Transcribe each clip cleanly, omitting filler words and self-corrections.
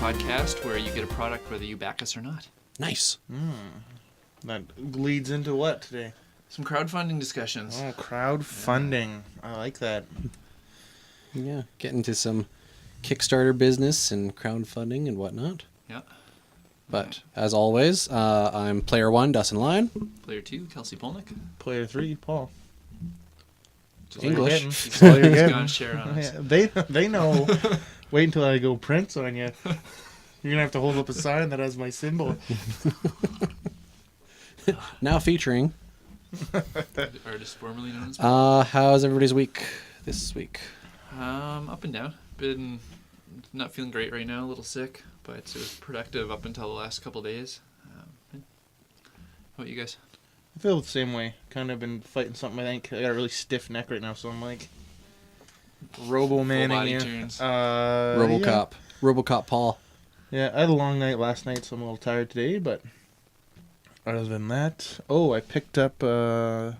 podcast where you get a product whether you back us or not. Nice. That leads into what today? Some crowdfunding discussions. Oh, crowdfunding. I like that. Yeah, get into some Kickstarter business and crowdfunding and whatnot. Yeah. But as always, I'm player 1, Dustin Lyon. Player 2, Kelsy Polnick. Player 3, Paul. English. That's all you're He's getting. gonna share on us. Yeah, they know. Wait until I go Prince on you. You're going to have to hold up a sign that has my symbol. Now featuring. Artist formerly known as. How's everybody's week this week? Up and down. Been not feeling great right now. A little sick, but it was productive up until the last couple days. How about you guys? I feel the same way. Kind of been fighting something. I think I got a really stiff neck right now, so I'm like Robo-manning body you. turns. RoboCop. Yeah. RoboCop Paul. Yeah, I had a long night last night, so I'm a little tired today, but other than that... Oh, I picked up the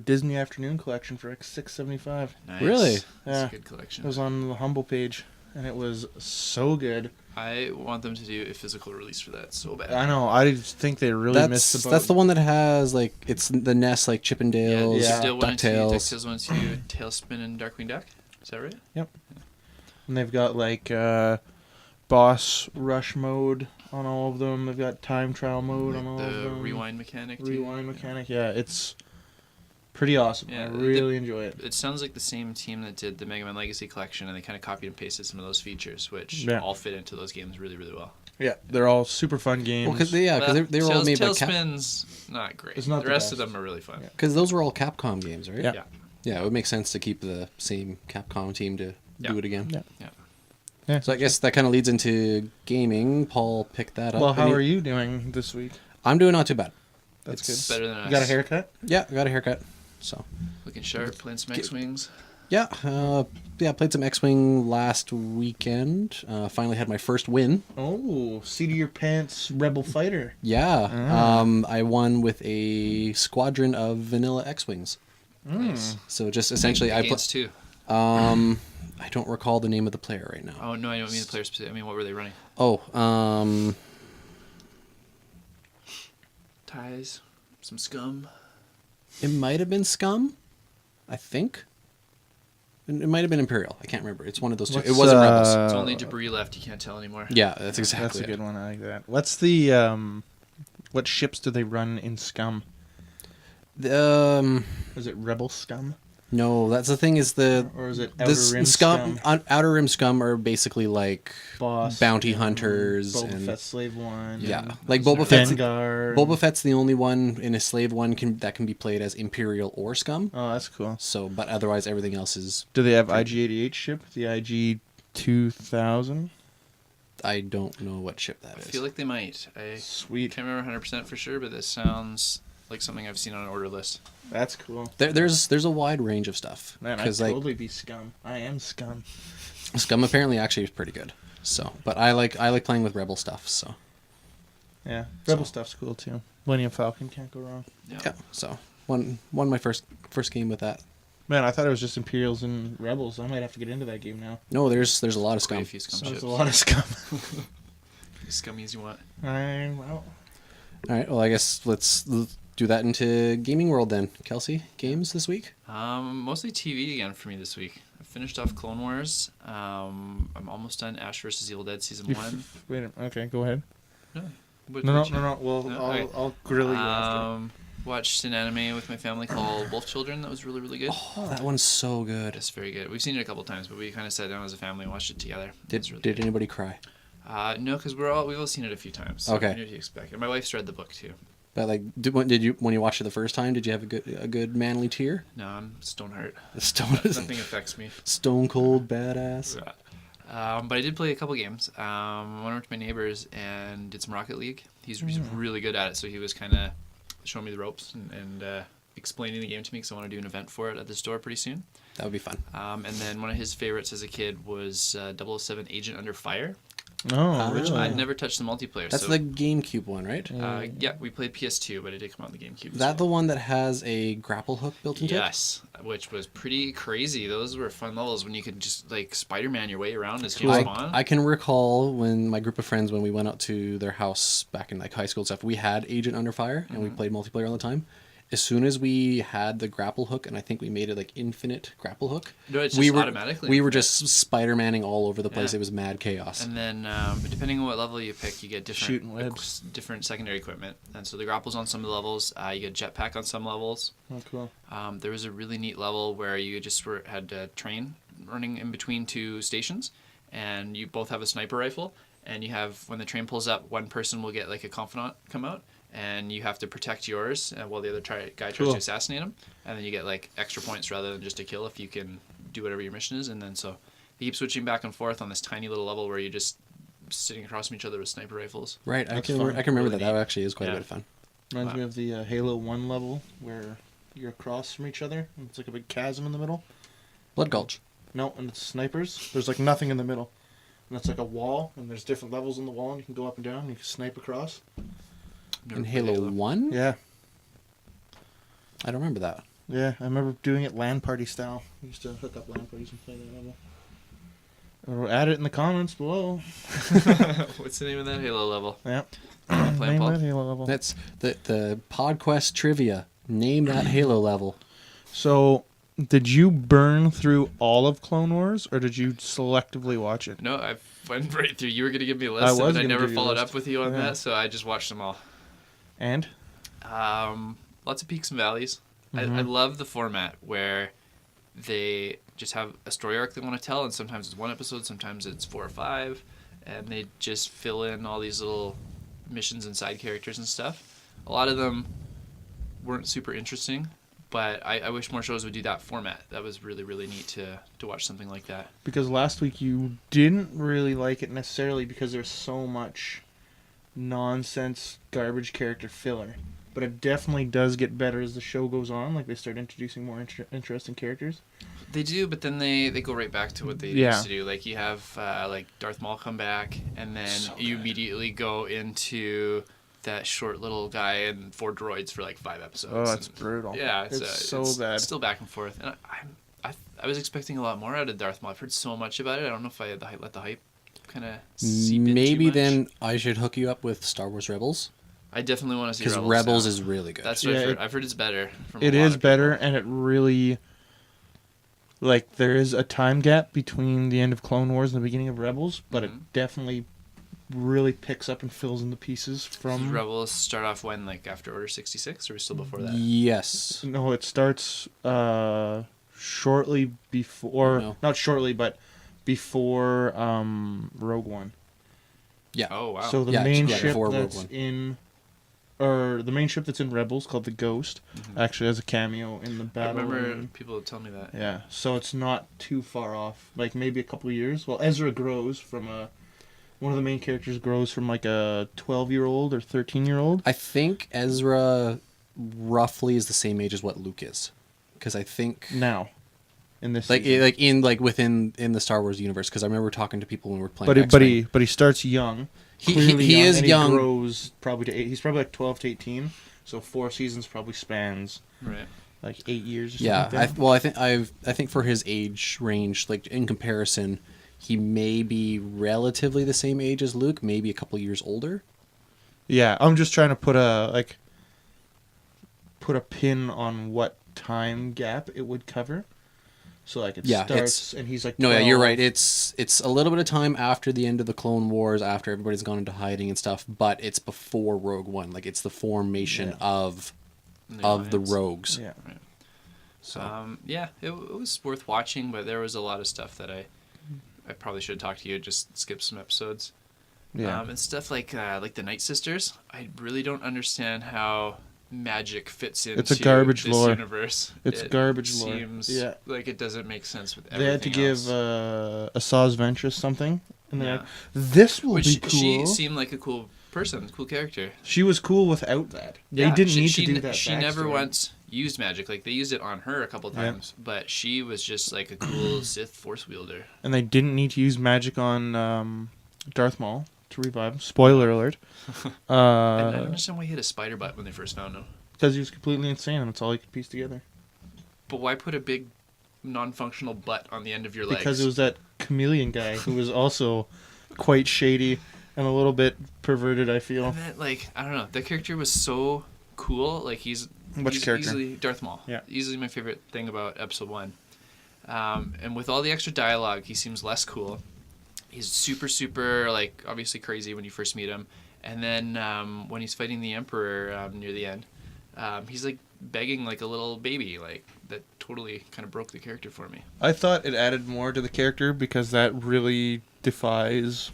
Disney Afternoon collection for $6.75. Nice. Really? That's Yeah. a good collection. It was on the Humble page, and it was so good. I want them to do a physical release for that so bad. I know, I just think they really missed the boat. That's the one that has, like, it's the nest, like Chippendales, Yeah, still one to DuckTales. DuckTales 1 to Tailspin and Darkwing Duck. Is that right? Yep. And they've got, like, boss rush mode on all of them. They've got time trial mode on all of The them. rewind mechanic. too. Rewind mechanic, yeah. It's pretty awesome. Yeah, I really enjoy it. It sounds like the same team that did the Mega Man Legacy collection, and they kind of copied and pasted some of those features, which Yeah. all fit into those games really, really well. Yeah, they're all super fun games. Well, because they were all made by Capcom. Tailspin's not great. It's not the the rest of best. them are really fun. Yeah. Because those were all Capcom games, right? Yeah. Yeah. Yeah, it would make sense to keep the same Capcom team to Yeah. do it again. Yeah. Yeah. Yeah. So I guess that kind of leads into gaming. Paul picked that up. Well, how are you doing this week? I'm doing not too bad. That's It's good. Better than us. You got a haircut? Yeah, I got a haircut. So Looking sharp, playing some X-Wings. yeah, played some X-Wing last weekend. Finally had my first win. Oh, seat of your pants rebel fighter. Yeah, Ah. I won with a squadron of vanilla X-Wings. Nice. So just essentially, Against two. I don't recall the name of the player right now. Oh, no, I don't mean the players specific. I mean, what were they running? Oh, Ties, some scum. it might have been Scum, I think. It might have been Imperial. I can't remember. It's one of those two. It What's, wasn't Rebels. It's only debris left. You can't tell anymore. Yeah, that's exactly That's a it. good one. I like that. What's the what ships do they run in Scum? Is it Rebel Scum No, that's the thing. Is the or is it the Outer Rim Scum? Outer Rim Scum are basically like Boss, bounty hunters Boba and Fett Slave One. yeah, like Boba Fett's Dengar. Boba Fett's the only one in a Slave One that can be played as Imperial or Scum. Oh, that's cool. So, but otherwise everything else is. Do they have IG-88 ship? The IG-2000? I don't know what ship that I is. feel like they might. I Sweet. can't remember 100% for sure, but this sounds like something I've seen on an order list. That's cool. There's a wide range of stuff. Man, I'd 'Cause, like, totally be Scum. I am Scum. Scum apparently actually is pretty good. So, but I like playing with Rebel stuff. So Yeah, Rebel stuff's cool too. Millennium Falcon can't go wrong. yeah. So won my first game with that. Man, I thought it was just Imperials and Rebels. I might have to get into that game now. No, there's a lot of Quite a Scum. few scum So ships. there's a lot of Scum. As scummy as you want. Well, All right. Well, I guess let's do that into gaming world then. Kelsey, games this week? Mostly TV again for me this week. I finished off Clone Wars. I'm almost done Ash vs. Evil Dead Season 1. wait a minute. Okay, go ahead. No. No. Well, No? I'll, Okay. I'll grill you after. Watched an anime with my family called Wolf Children. That was really, really good. Oh, that one's so good. It's very good. We've seen it a couple times, but we kind of sat down as a family and watched it together. Did really did anybody cry? No, because we've all seen it a few times. So Okay. I knew what to expect. And my wife's read the book too. But like, when you watched it the first time? Did you have a good manly tear? No, I'm stone heart. Stone Affects me. Stone cold badass. But I did play a couple games. I went over to my neighbor's and did some Rocket League. He's really good at it, so he was kind of showing me the ropes and explaining the game to me because I want to do an event for it at the store pretty soon. That would be fun. And then one of his favorites as a kid was 007 Agent Under Fire. Oh, Which really? I'd never touched the multiplayer. That's so, the GameCube one, right? yeah, we played PS2, but it did come out on the GameCube. Is that the one that has a grapple hook built into it? Yes, which was pretty crazy. Those were fun levels when you could just like Spider-Man your way around as James Bond. I can recall when my group of friends, when we went out to their house back in like high school and stuff, we had Agent Under Fire and we played multiplayer all the time. As soon as we had the grapple hook, and I think we made it like infinite grapple hook, No, it's just automatically. we were just Spider-Manning all over the place. Yeah. It was mad chaos. And then, depending on what level you pick, you get Shooting webs. different secondary equipment. And so the grapple's on some of the levels. You get jetpack on some levels. Oh, cool. There was a really neat level where you just had a train running in between two stations, and you both have a sniper rifle. And you have, when the train pulls up, one person will get like a confidant come out, and you have to protect yours while the other guy tries to assassinate him. And then you get like extra points rather than just a kill if you can do whatever your mission is. And then so you keep switching back and forth on this tiny little level where you're just sitting across from each other with sniper rifles. Right, I That's can fun. remember Really that. neat. That actually is quite a Yeah. bit of fun. Reminds me of the Halo 1 level where you're across from each other. And it's like a big chasm in the middle. Blood Gulch. No, and it's snipers. There's like nothing in the middle. And it's like a wall, and there's different levels on the wall, and you can go up and down, and you can snipe across. Never In played Halo 1? Yeah. I don't remember that. Yeah, I remember doing it LAN party style. We used to hook up LAN parties and play that level. Or add it in the comments below. What's the name of that Halo level? Yeah. Play Name Paul? that Halo level. That's the PodQuest trivia. Name that Halo level. So, did you burn through all of Clone Wars, or did you selectively watch it? No, I went right through. You were going to give me a list, I was but I gonna never give you a followed list. up with you on Yeah. that, so I just watched them all. And? Lots of peaks and valleys. I love the format where they just have a story arc they want to tell, and sometimes it's one episode, sometimes it's 4 or 5, and they just fill in all these little missions and side characters and stuff. A lot of them weren't super interesting, but I wish more shows would do that format. That was really, really neat to watch something like that. Because last week you didn't really like it necessarily because there's so much nonsense garbage character filler. But it definitely does get better as the show goes on. Like, they start introducing more interesting characters. They do, but then they go right back to what they used to do. Like, you have like Darth Maul come back, and then you immediately go into that short little guy and 4 droids for like 5 episodes. Oh, that's And, brutal. yeah, It's so bad. Still back and forth, and I was expecting a lot more out of Darth Maul. I've heard so much about it. I don't know if I let the hype kind of seep in Maybe too much. then I should hook you up with Star Wars Rebels. I definitely want to see Because Rebels. Rebels now. is really good. That's what Yeah, I've heard. I've heard it's better. From a It lot is of people. better, and it really... Like, there is a time gap between the end of Clone Wars and the beginning of Rebels, but it definitely really picks up and fills in the pieces Does from... Rebels start off when, like after Order 66, or are we still before that? Yes. No, it starts shortly before... No. Not shortly, but before Rogue One. Yeah. Oh wow. So the Yeah, main yeah, ship before Rogue that's One. in... Or the main ship that's in Rebels, called the Ghost, actually has a cameo in the I battle. remember in- people telling me that. Yeah, so it's not too far off. Like, maybe a couple of years. Well, Ezra grows from a... One of the main characters grows from, like, a 12-year-old or 13-year-old. I think Ezra roughly is the same age as what Luke is. Because I think... Now. In this Like season. within the Star Wars universe, because I remember talking to people when we were playing. But X-Wing. he starts young. He Clearly is and young. He grows probably to 8. He's probably like 12 to 18. So 4 seasons probably spans Right. like 8 years or something Yeah, like that. I think for his age range, like in comparison, he may be relatively the same age as Luke, maybe a couple years older. Yeah, I'm just trying to put a pin on what time gap it would cover. So like it starts and he's like 12. No, yeah, you're right. It's a little bit of time after the end of the Clone Wars, after everybody's gone into hiding and stuff, but it's before Rogue One. Like it's the formation of The the Alliance. rogues. Yeah. So Yeah, it was worth watching, but there was a lot of stuff that I probably should have talked to you. Just skip some episodes. Yeah. And stuff like the Night Sisters. I really don't understand how magic fits into It's a garbage this lore. universe. It's It garbage lore. Seems Yeah. like it doesn't make sense with They everything had to give else. Asajj Ventress something. And they're Yeah. like, this will Which be cool. she seemed like a cool person, cool character. She was cool without that. They Yeah, didn't she- need she- to do that. She never backstory. once used magic. Like they used it on her a couple Yeah. times, but she was just like a cool Sith Force wielder. And they didn't need to use magic on Darth Maul to revive him. Spoiler alert. I don't understand why he had a spider butt when they first found him. Because he was completely insane and that's all he could piece together. But why put a big, non-functional butt on the end of your legs? Because it was that chameleon guy who was also quite shady and a little bit perverted, I feel. And that, like, I don't know. The character was so cool. Like, he's character? easily Darth Maul. Yeah. Easily my favorite thing about Episode 1. And with all the extra dialogue, he seems less cool. He's super, super, like, obviously crazy when you first meet him. And then when he's fighting the Emperor near the end, he's, like, begging like a little baby. Like, that totally kind of broke the character for me. I thought it added more to the character because that really defies,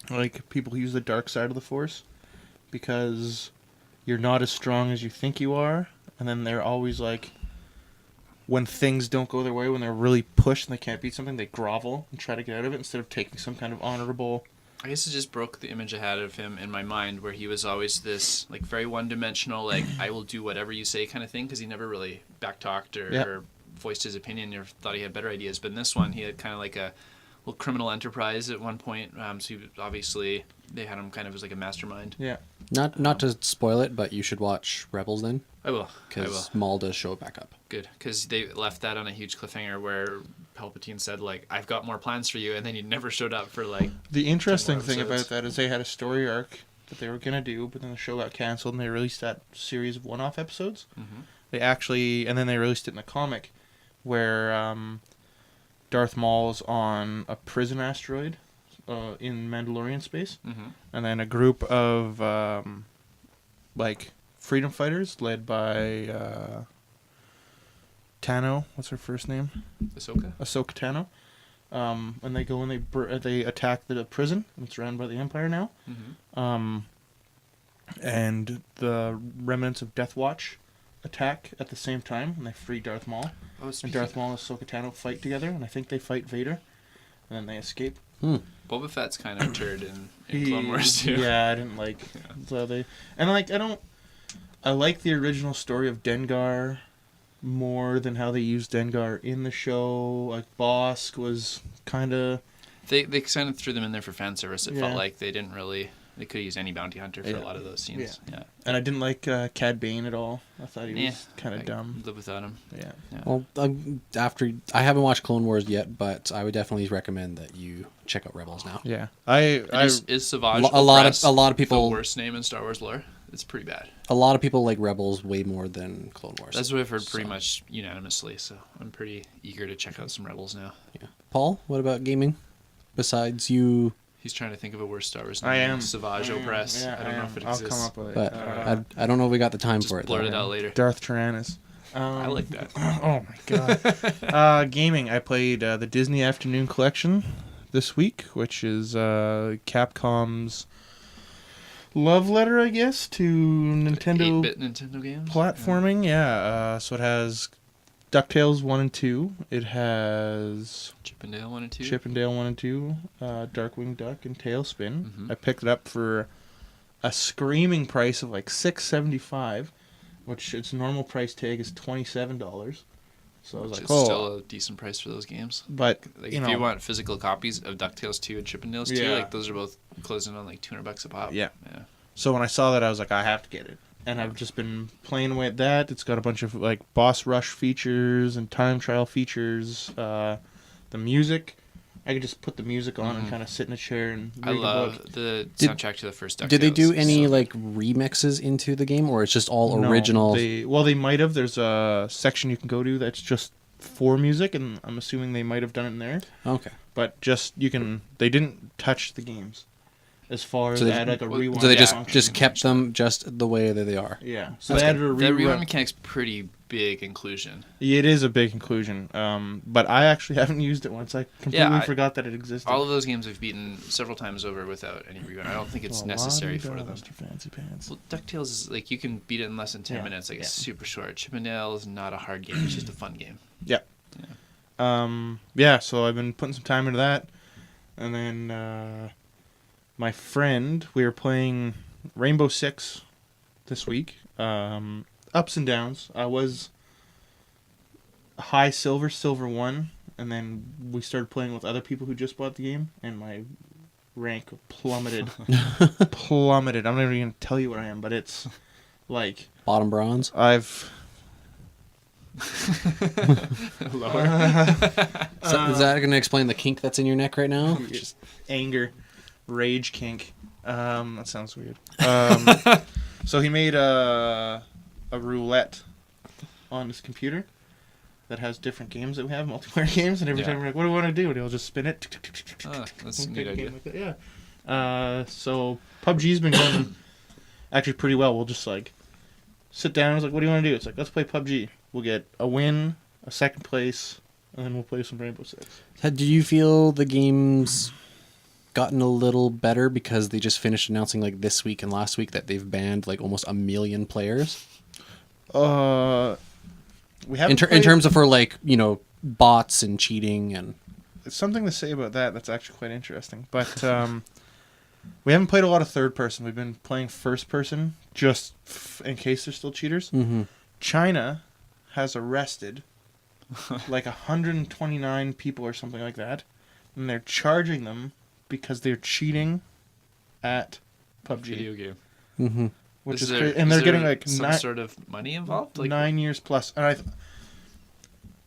like, people who use the dark side of the Force. Because you're not as strong as you think you are. And then they're always, like, when things don't go their way, when they're really pushed and they can't beat something, they grovel and try to get out of it instead of taking some kind of honorable... I guess it just broke the image I had of him in my mind, where he was always this, like, very one-dimensional, like, I will do whatever you say kind of thing, because he never really backtalked or voiced his opinion or thought he had better ideas. But in this one, he had kind of like a little criminal enterprise at one point. So he, obviously, they had him kind of as like a mastermind. Yeah. Not to spoil it, but you should watch Rebels then. I will. Because Maul does show it back up. Good, because they left that on a huge cliffhanger where Palpatine said, like, I've got more plans for you, and then he never showed up for, like... The interesting thing episodes. about that is they had a story arc that they were going to do, but then the show got canceled, and they released that series of one-off episodes. Mm-hmm. They actually... And then they released it in a comic where Darth Maul's on a prison asteroid in Mandalorian space, Mm-hmm. and then a group of, like, freedom fighters led by... Tano, what's her first name? Ahsoka? Ahsoka Tano. And they go and they attack the prison. It's run by the Empire now. Mm-hmm. And the remnants of Death Watch attack at the same time, and they free Darth Maul. Oh, And Darth Maul and Ahsoka Tano fight together, and I think they fight Vader, and then they escape. Boba Fett's kind of a turd in Clone Wars too. Yeah, I didn't like so they and like I like the original story of Dengar more than how they used Dengar in the show. Like, Bosk was kind of... They kind of threw them in there for fan service. It felt Yeah. like they didn't really... They could use any bounty hunter for a lot of those scenes. Yeah. And I didn't like Cad Bane at all. I thought he was kind of dumb. Live without him. Yeah. Well, after I haven't watched Clone Wars yet, but I would definitely recommend that you check out Rebels now. Yeah. Is Savage a lot of people the worst name in Star Wars lore? It's pretty bad. A lot of people like Rebels way more than Clone Wars. That's what I've heard pretty much unanimously. So I'm pretty eager to check out some Rebels now. Yeah. Paul, what about gaming? Besides you. He's trying to think of a worse Star Wars name. I am. Savage Opress. Yeah, I don't know if it I'll exists. come up with it. But I don't know if we got the time Just for it. blurt though. it out later. Darth Tyrannus. I like that. Oh my god. Gaming. I played the Disney Afternoon Collection this week, which is Capcom's love letter, I guess, to Nintendo 8-bit Nintendo games. platforming. Yeah. So it has DuckTales 1 and 2. It has Chippendale 1 and 2. Chippendale 1 and 2, Darkwing Duck, and Tailspin. Mhm. I picked it up for a screaming price of like $6.75, which its normal price tag is $27. So I was Which like, is still a decent price for those games. But Like, you if know, you want physical copies of DuckTales 2 and Chippendales 2, Yeah. like, those are both closing on like $200 a pop. Yeah. Yeah. So when I saw that, I was like, I have to get it. And I've just been playing away at that. It's got a bunch of like boss rush features and time trial features. The music, I could just put the music on and kind of sit in a chair and read I a book. love the soundtrack to the first DuckTales. Did they do any so- like remixes into the game, or it's just all No, original? They might have. There's a section you can go to that's just for music, and I'm assuming they might have done it in there. Okay. But just you can. They didn't touch the games, as far as So they they- add like a rewind. So they just function. kept them just the way that they are. Yeah. So That's they added a That rewind. rewind mechanic's pretty big inclusion. It is a big inclusion. But I actually haven't used it once. I completely forgot that it existed. All of those games I've beaten several times over without any rewind. I don't think it's necessary for them. Mr. Fancy Pants. Well, DuckTales is like you can beat it in less than 10 minutes. Like it's super short. Chippendale is not a hard game. It's just a fun game. Yeah. So I've been putting some time into that. And then my friend, we were playing Rainbow Six this week. Ups and downs. I was high silver 1, and then we started playing with other people who just bought the game, and my rank plummeted. Plummeted. I'm not even going to tell you what I am, but it's like... Bottom bronze. I've... Lower. Is that going to explain the kink that's in your neck right now? Just anger. Rage kink. That sounds weird. So he made a roulette on his computer that has different games that we have, multiplayer games, and every time we're like, what do we want to do? And he'll just spin it. Oh, that's a neat idea. Like that. Yeah. So PUBG's been going actually pretty well. We'll just like sit down and was like, what do you want to do? It's like, let's play PUBG. We'll get a win, a second place, and then we'll play some Rainbow Six. Do you feel the game's gotten a little better because they just finished announcing like this week and last week that they've banned like almost 1 million players? We haven't in terms of for like, you know, bots and cheating and... It's something to say about that that's actually quite interesting. But we haven't played a lot of third person. We've been playing first person just in case there's still cheaters. Mm-hmm. China has arrested like 129 people or something like that. And they're charging them because they're cheating at PUBG. Video game. Mm-hmm. Which Is is there- and they're is getting there like some sort of money involved? Like 9 years plus. And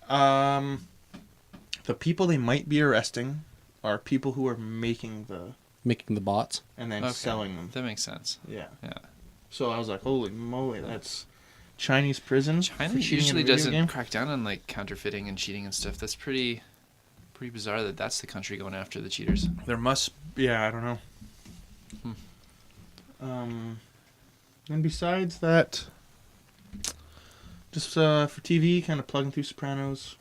the people they might be arresting are people who are making the bots. and then selling them. That makes sense. Yeah. Yeah. So I was like, holy moly, that's Chinese prison. China for cheating in a usually video doesn't game? crack down on like counterfeiting and cheating and stuff. That's pretty bizarre that that's the country going after the cheaters. There must, yeah, I don't know. And besides that, just for TV, kind of plugging through Sopranos,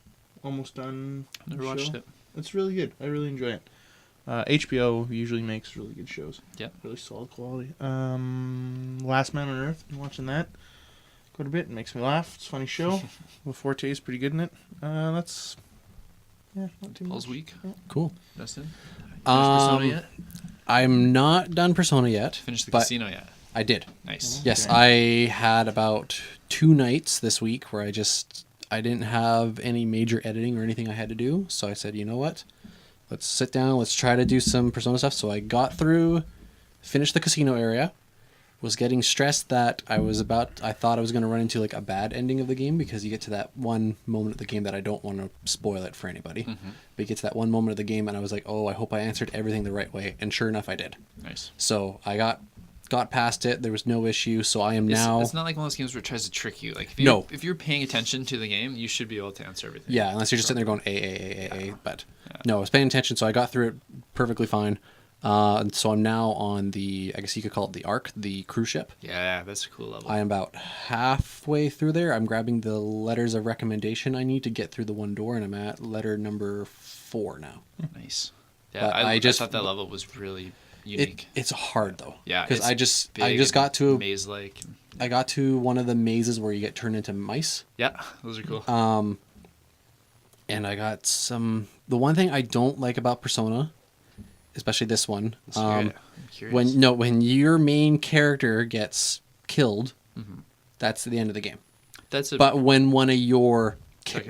almost done. Never the watched show. it. It's really good. I really enjoy it. HBO usually makes really good shows. Yeah. Really solid quality. Last Man on Earth, been watching that quite a bit. It makes me laugh. It's a funny show. Will Forte is pretty good in it. That's, yeah, not too Paul's much. week. Yeah. Cool. Dustin? Finished Persona yet? I'm not done Persona yet. Finished the but casino yet? I did. Nice. Yes, Okay. I had about 2 nights this week where I didn't have any major editing or anything I had to do. So I said, you know what? Let's sit down. Let's try to do some Persona stuff. So I got through, finished the casino area, was getting stressed that I thought I was going to run into like a bad ending of the game because you get to that one moment of the game that I don't want to spoil it for anybody. Mm-hmm. But you get to that one moment of the game and I was like, oh, I hope I answered everything the right way. And sure enough, I did. Nice. So I got past it. There was no issue. So I am now... It's not like one of those games where it tries to trick you. Like if you're paying attention to the game, you should be able to answer everything. Yeah, unless you're just sitting there going A. But no, I was paying attention, so I got through it perfectly fine. And so I'm now on the, I guess you could call it the Ark, the cruise ship. Yeah, that's a cool level. I am about halfway through there. I'm grabbing the letters of recommendation I need to get through the one door, and I'm at letter number 4 now. Nice. Yeah, But I thought that level was really unique. It's hard though. Yeah, because I just big got to maze-like. I got to one of the mazes where you get turned into mice. Yeah, those are cool. And I got the one thing I don't like about Persona, especially this one, I'm curious. when your main character gets killed, that's the end of the game. But when one of your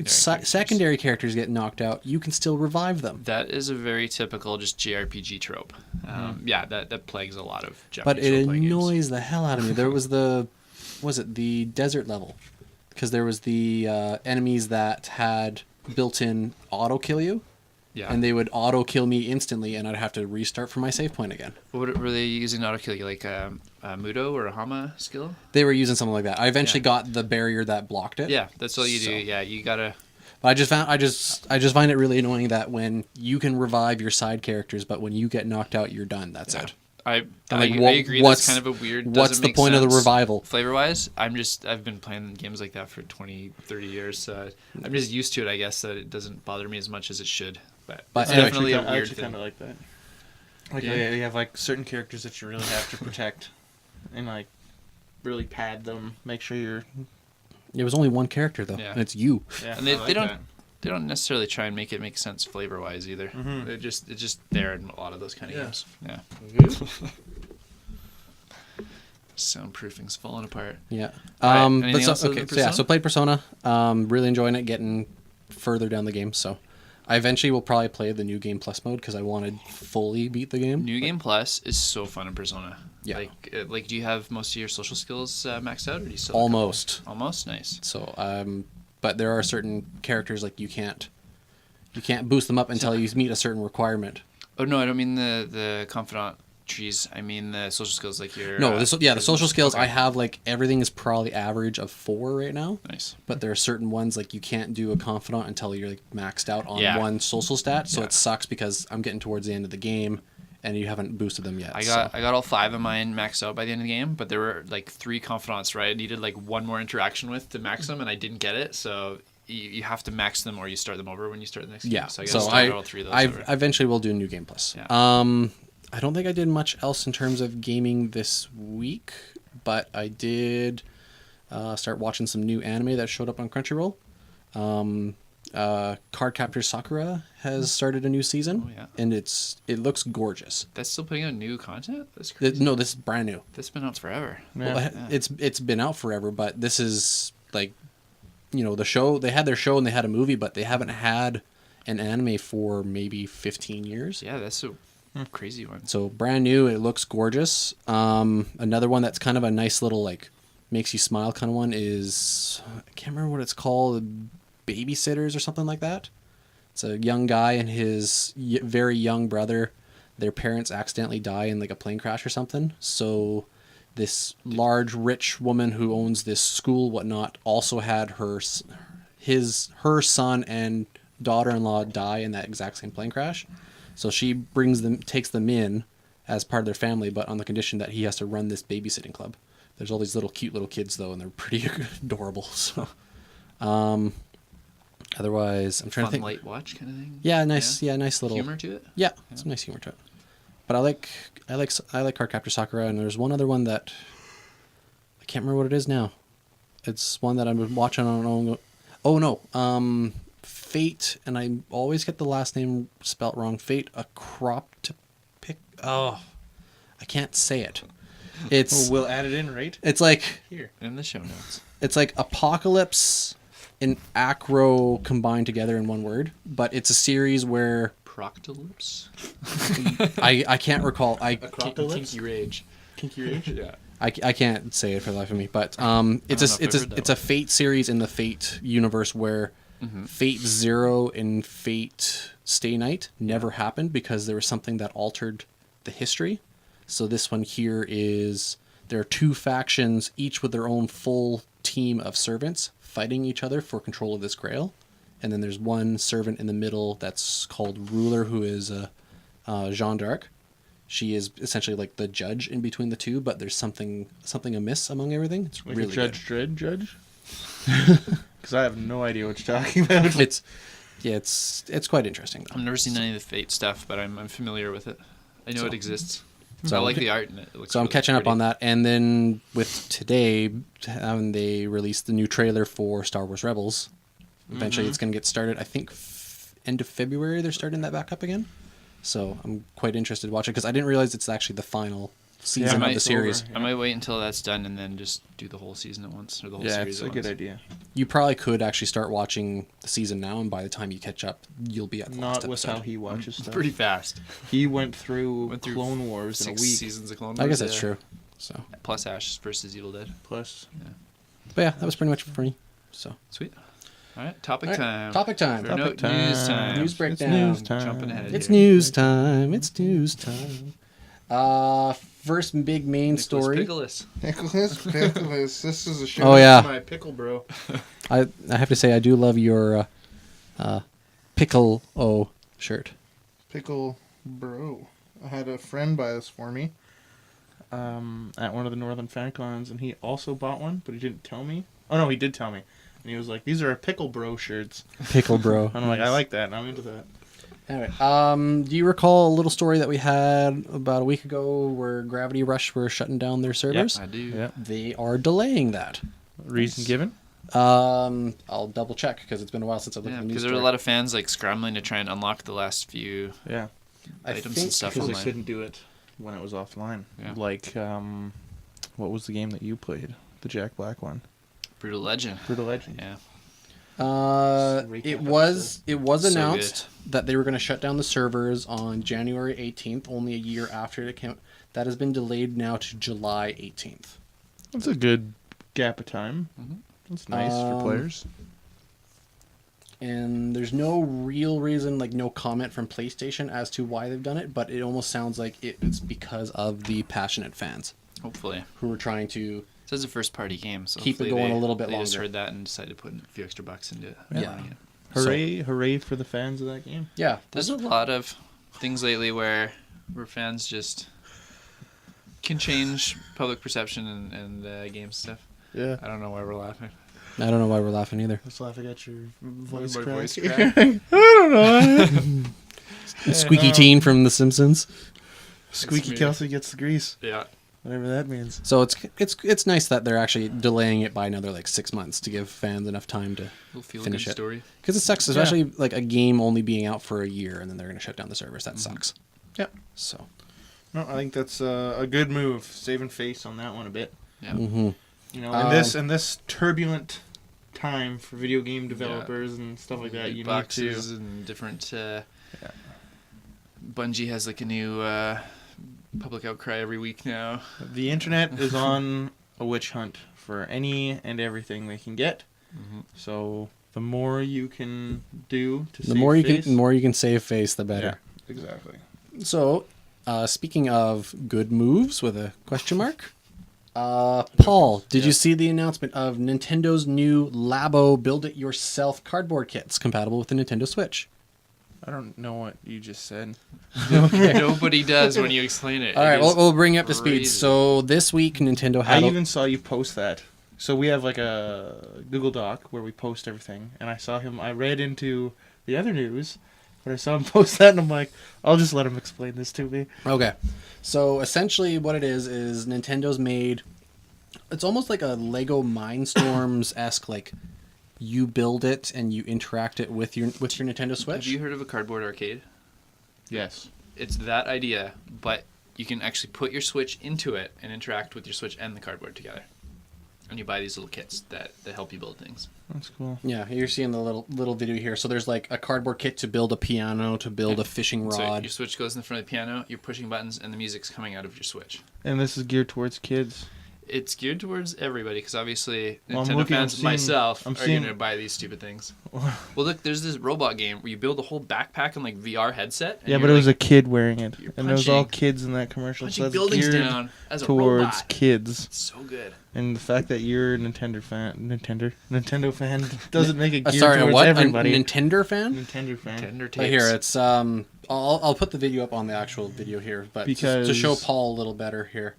secondary characters get knocked out, you can still revive them. That is a very typical just JRPG trope. Yeah, that plagues a lot of Japanese But it role-playing games. annoys the hell out of me. There was the desert level, because there was the enemies that had built-in auto kill you. Yeah. And they would auto kill me instantly, and I'd have to restart from my save point again. What were they using to auto kill you? Like a Mudo or a Hama skill? They were using something like that. I eventually got the barrier that blocked it. Yeah, that's all you do. Yeah, you gotta. But I just find it really annoying that when you can revive your side characters, but when you get knocked out, you're done. That's it. I Like, agree. That's kind of a weird. What's the point of the revival? Flavor wise, I've been playing games like that for 20, 30 years. So I'm just used to it. I guess that it doesn't bother me as much as it should. But it's definitely a weird thing. I kind of like that. Like Yeah. you have like certain characters that you really have to protect, and like really pad them. Make sure you're. It was only one character though, Yeah. and it's you. Yeah, And they don't necessarily try and make it make sense flavor wise either. Mhm. It's just there in a lot of those kind of games. Yeah. Soundproofing's falling apart. Yeah. All right, anything But else other okay. than So yeah. Persona? So played Persona. Really enjoying it. Getting further down the game. So, I eventually will probably play the New Game Plus mode because I want to fully beat the game. New Game Plus is so fun in Persona. Yeah. Like, do you have most of your social skills maxed out, or do you still? Almost. Almost, nice. So, but there are certain characters like you can't boost them up until you meet a certain requirement. Oh no, I don't mean the confidant trees. I mean the social skills, like your. No, the social skills. Okay. I have like everything is probably average of 4 right now. Nice. But there are certain ones like you can't do a confidant until you're like maxed out on Yeah. one social stat. So Yeah. it sucks because I'm getting towards the end of the game, and you haven't boosted them yet. I got all 5 of mine maxed out by the end of the game, but there were like 3 confidants, right? I needed like 1 more interaction with to max them, and I didn't get it. So you have to max them, or you start them over when you start the next game. Yeah. So I got to start all 3 of those. I over. eventually will do New Game Plus. Yeah. I don't think I did much else in terms of gaming this week, but I did start watching some new anime that showed up on Crunchyroll. Cardcaptor Sakura has started a new season, Oh, yeah. and it looks gorgeous. That's still putting out new content? That's crazy. No, this is brand new. That's been out forever. Yeah. Well, it's been out forever, but this is like, the show. They had their show and they had a movie, but they haven't had an anime for maybe 15 years. Yeah, that's a crazy one. So brand new, it looks gorgeous. Another one that's kind of a nice little like makes you smile kind of one is, I can't remember what it's called, Babysitters or something like that. It's a young guy and his very young brother. Their parents accidentally die in like a plane crash or something. So this large rich woman who owns this school whatnot also had her son and daughter-in-law die in that exact same plane crash. So she takes them in as part of their family, but on the condition that he has to run this babysitting club. There's all these cute little kids though, and they're pretty adorable. So, otherwise, I'm trying to Fun think. light watch kind of thing. Yeah, nice little humor to it. Yeah, some nice humor to it. But I like Cardcaptor Sakura, and there's one other one that I can't remember what it is now. It's one that I've been watching on. Oh no, Fate, and I always get the last name spelt wrong. Fate, a crop to pick. Oh, I can't say it. It's We'll add it in right it's like here. In the show notes. it's like Apocalypse and Acro combined together in one word, but it's a series where Proctolypse? I can't recall. Acropolis? Kinky Rage. Kinky Rage? Yeah. I can't say it for the life of me, but don't know if I've heard that it's a Fate series in the Fate universe where Fate Zero and Fate Stay Night never happened because there was something that altered the history. So this one here is there are 2 factions, each with their own full team of servants fighting each other for control of this grail, and then there's one servant in the middle that's called Ruler, who is Jeanne d'Arc. She is essentially like the judge in between the two, but there's something amiss among everything. It's Like really a Judge good. Dredd judge? Because I have no idea what you're talking about. It's quite interesting though. I've never seen any of the Fate stuff, but I'm familiar with it. I know it exists. So I I'm like ca- the art, and it looks So I'm really catching up pretty. on that, and then with today, they released the new trailer for Star Wars Rebels. Eventually, it's going to get started. I think end of February they're starting that back up again. So I'm quite interested to watch it because I didn't realize it's actually the final season of the it's series. over. I might wait until that's done and then just do the whole season at once, or the whole Yeah, series it's at a good once. idea. You probably could actually start watching the season now, and by the time you catch up, you'll be at the last Not with episode. how he watches stuff. Pretty fast. He went through Went through Clone Wars in a 6 week. seasons of Clone Wars. I guess that's yeah. true. So, Plus Ash versus Evil Dead. Plus, but yeah, that was pretty much for me. So, Sweet. All right, topic All right, time. topic time. Or no, Topic time. news time. News It's breakdown. news time. Jumping ahead It's here. news time. It's news time. First big main Nicholas story. Pickles. Nicholas, this is a show. Oh, yeah. My pickle bro. I have to say I do love your pickle O shirt. Pickle bro. I had a friend buy this for me at one of the Northern Fan Cons, and he also bought one, but he didn't tell me. Oh, no, he did tell me. And he was like, these are pickle bro shirts. Pickle bro. And I'm like, I like that, and I'm into that. Anyway, do you recall a little story that we had about a week ago where Gravity Rush were shutting down their servers? I do. Yeah. They are delaying that. Reason given? I'll double check because it's been a while since I looked Yeah, at the news because there were a story. lot of fans like scrambling to try and unlock the last few Yeah. I items think and stuff Because they online. couldn't do it when it was offline. Yeah. Like, what was the game that you played? The Jack Black one. Brutal Legend. Brutal Legend. Yeah. recap It was So announced that they were going to shut down the servers on January 18th, only a year after it came. That has been delayed now to July 18th. That's a good gap of time. Mm-hmm. That's nice for players. And there's no real reason, like no comment from PlayStation as to why they've done it, but it almost sounds like it's because of the passionate fans Hopefully. who are trying to. So it's a first party game, so Keep it hopefully going a little bit they just longer. heard that and decided to put a few extra bucks into Yeah. running it. Hooray for the fans of that game. Yeah, There's a lot of things lately where fans just can change public perception and game stuff. Yeah. I don't know why we're laughing. I don't know why we're laughing either. I was laughing at your voice My crack. voice crack. I don't know. Squeaky teen from The Simpsons. Squeaky me. Kelsy gets the grease. Yeah. Whatever that means. So it's nice that they're actually delaying it by another like 6 months to give fans enough time to We'll feel finish a it. good story. Because it sucks, especially like a game only being out for a year and then they're going to shut down the servers. That sucks. Yeah. So. No, I think that's a good move. Saving face on that one a bit. Yeah. Mm-hmm. You know, Um, in this turbulent time for video game developers and stuff like that, you need boxes to. and different. Bungie has like a new public outcry every week now. The internet is on a witch hunt for any and everything they can get. Mm-hmm. So the more you can do to The save more you face, can, more you can save face, the better. Yeah, exactly. So, speaking of good moves with a question mark, Paul, did you see the announcement of Nintendo's new Labo build-it-yourself cardboard kits compatible with the Nintendo Switch? I don't know what you just said. Nobody does when you explain it. All right, It is we'll bring you up to speed. crazy. So this week, Nintendo I had even saw you post that. So we have like a Google Doc where we post everything, and I saw him. I read into the other news, but I saw him post that, and I'm like, I'll just let him explain this to me. Okay. So essentially what it is Nintendo's made, it's almost like a Lego Mindstorms-esque, like you build it and you interact it with your Nintendo Switch. Have you heard of a cardboard arcade? Yes. It's that idea, but you can actually put your Switch into it and interact with your Switch and the cardboard together. And you buy these little kits that help you build things. That's cool. Yeah, you're seeing the little video here. So there's like a cardboard kit to build a piano, to build a fishing So rod. your Switch goes in front of the piano, you're pushing buttons, and the music's coming out of your Switch. And this is geared towards kids. It's geared towards everybody, because obviously Well, Nintendo fans, seeing- myself, I'm are seeing- going to buy these stupid things. Well, look, there's this robot game where you build a whole backpack and like VR headset. And Yeah, you're, but it was like, a kid wearing it, you're and there was all punching- kids in that commercial. So punching that's buildings geared down as a towards robot. kids. It's so good. And the fact that you're a Nintendo fan doesn't make it geared Sorry, towards what? everybody. A Nintendo fan? Nintendo fan. Tender tapes. Right here, it's I'll put the video up on the actual video here, but to show Because- Paul a little better here.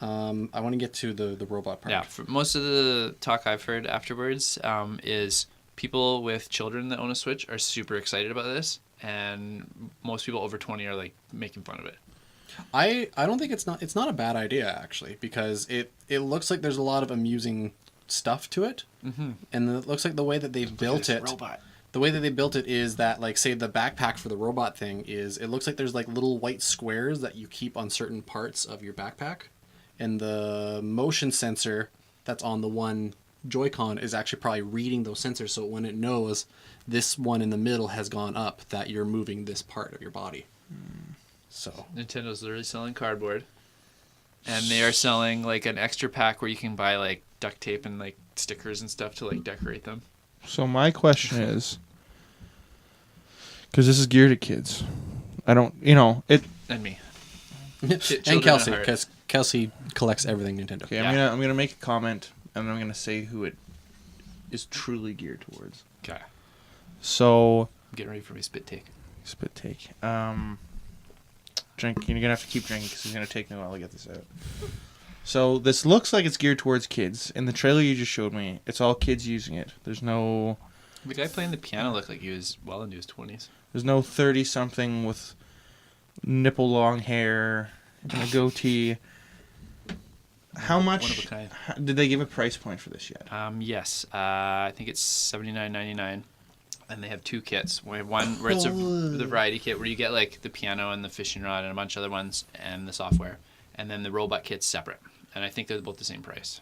I want to get to the robot part. Yeah, for most of the talk I've heard afterwards is people with children that own a Switch are super excited about this, and most people over 20 are like making fun of it. I don't think it's not a bad idea actually, because it looks like there's a lot of amusing stuff to it, and it looks like the way that they built it. Robot. The way that they built it is that, like, say the backpack for the robot thing is, it looks like there's like little white squares that you keep on certain parts of your backpack, and the motion sensor that's on the one Joy-Con is actually probably reading those sensors, so when it knows this one in the middle has gone up, that you're moving this part of your body. So Nintendo's literally selling cardboard, and they are selling like an extra pack where you can buy like duct tape and like stickers and stuff to like decorate them. So my question is, because this is geared at kids, I don't, it. And me. and children at Kelsey, heart. because Kelsey collects everything Nintendo. Okay, Yeah. I'm gonna make a comment, and I'm gonna say who it is truly geared towards. Okay. So, I'm getting ready for my spit take. spit take. Drink. You're gonna have to keep drinking because it's gonna take me a while to get this out. So this looks like it's geared towards kids. In the trailer you just showed me, it's all kids using it. There's no The guy playing the piano looked like he was well into his 20s. 30-something with nipple long hair and a goatee. How much? One of a kind. Did they give a price point for this yet? Yes. I think it's $79.99. And they have two kits. We have one where it's the variety kit where you get like the piano and the fishing rod and a bunch of other ones and the software. And then the robot kit's separate. And I think they're both the same price.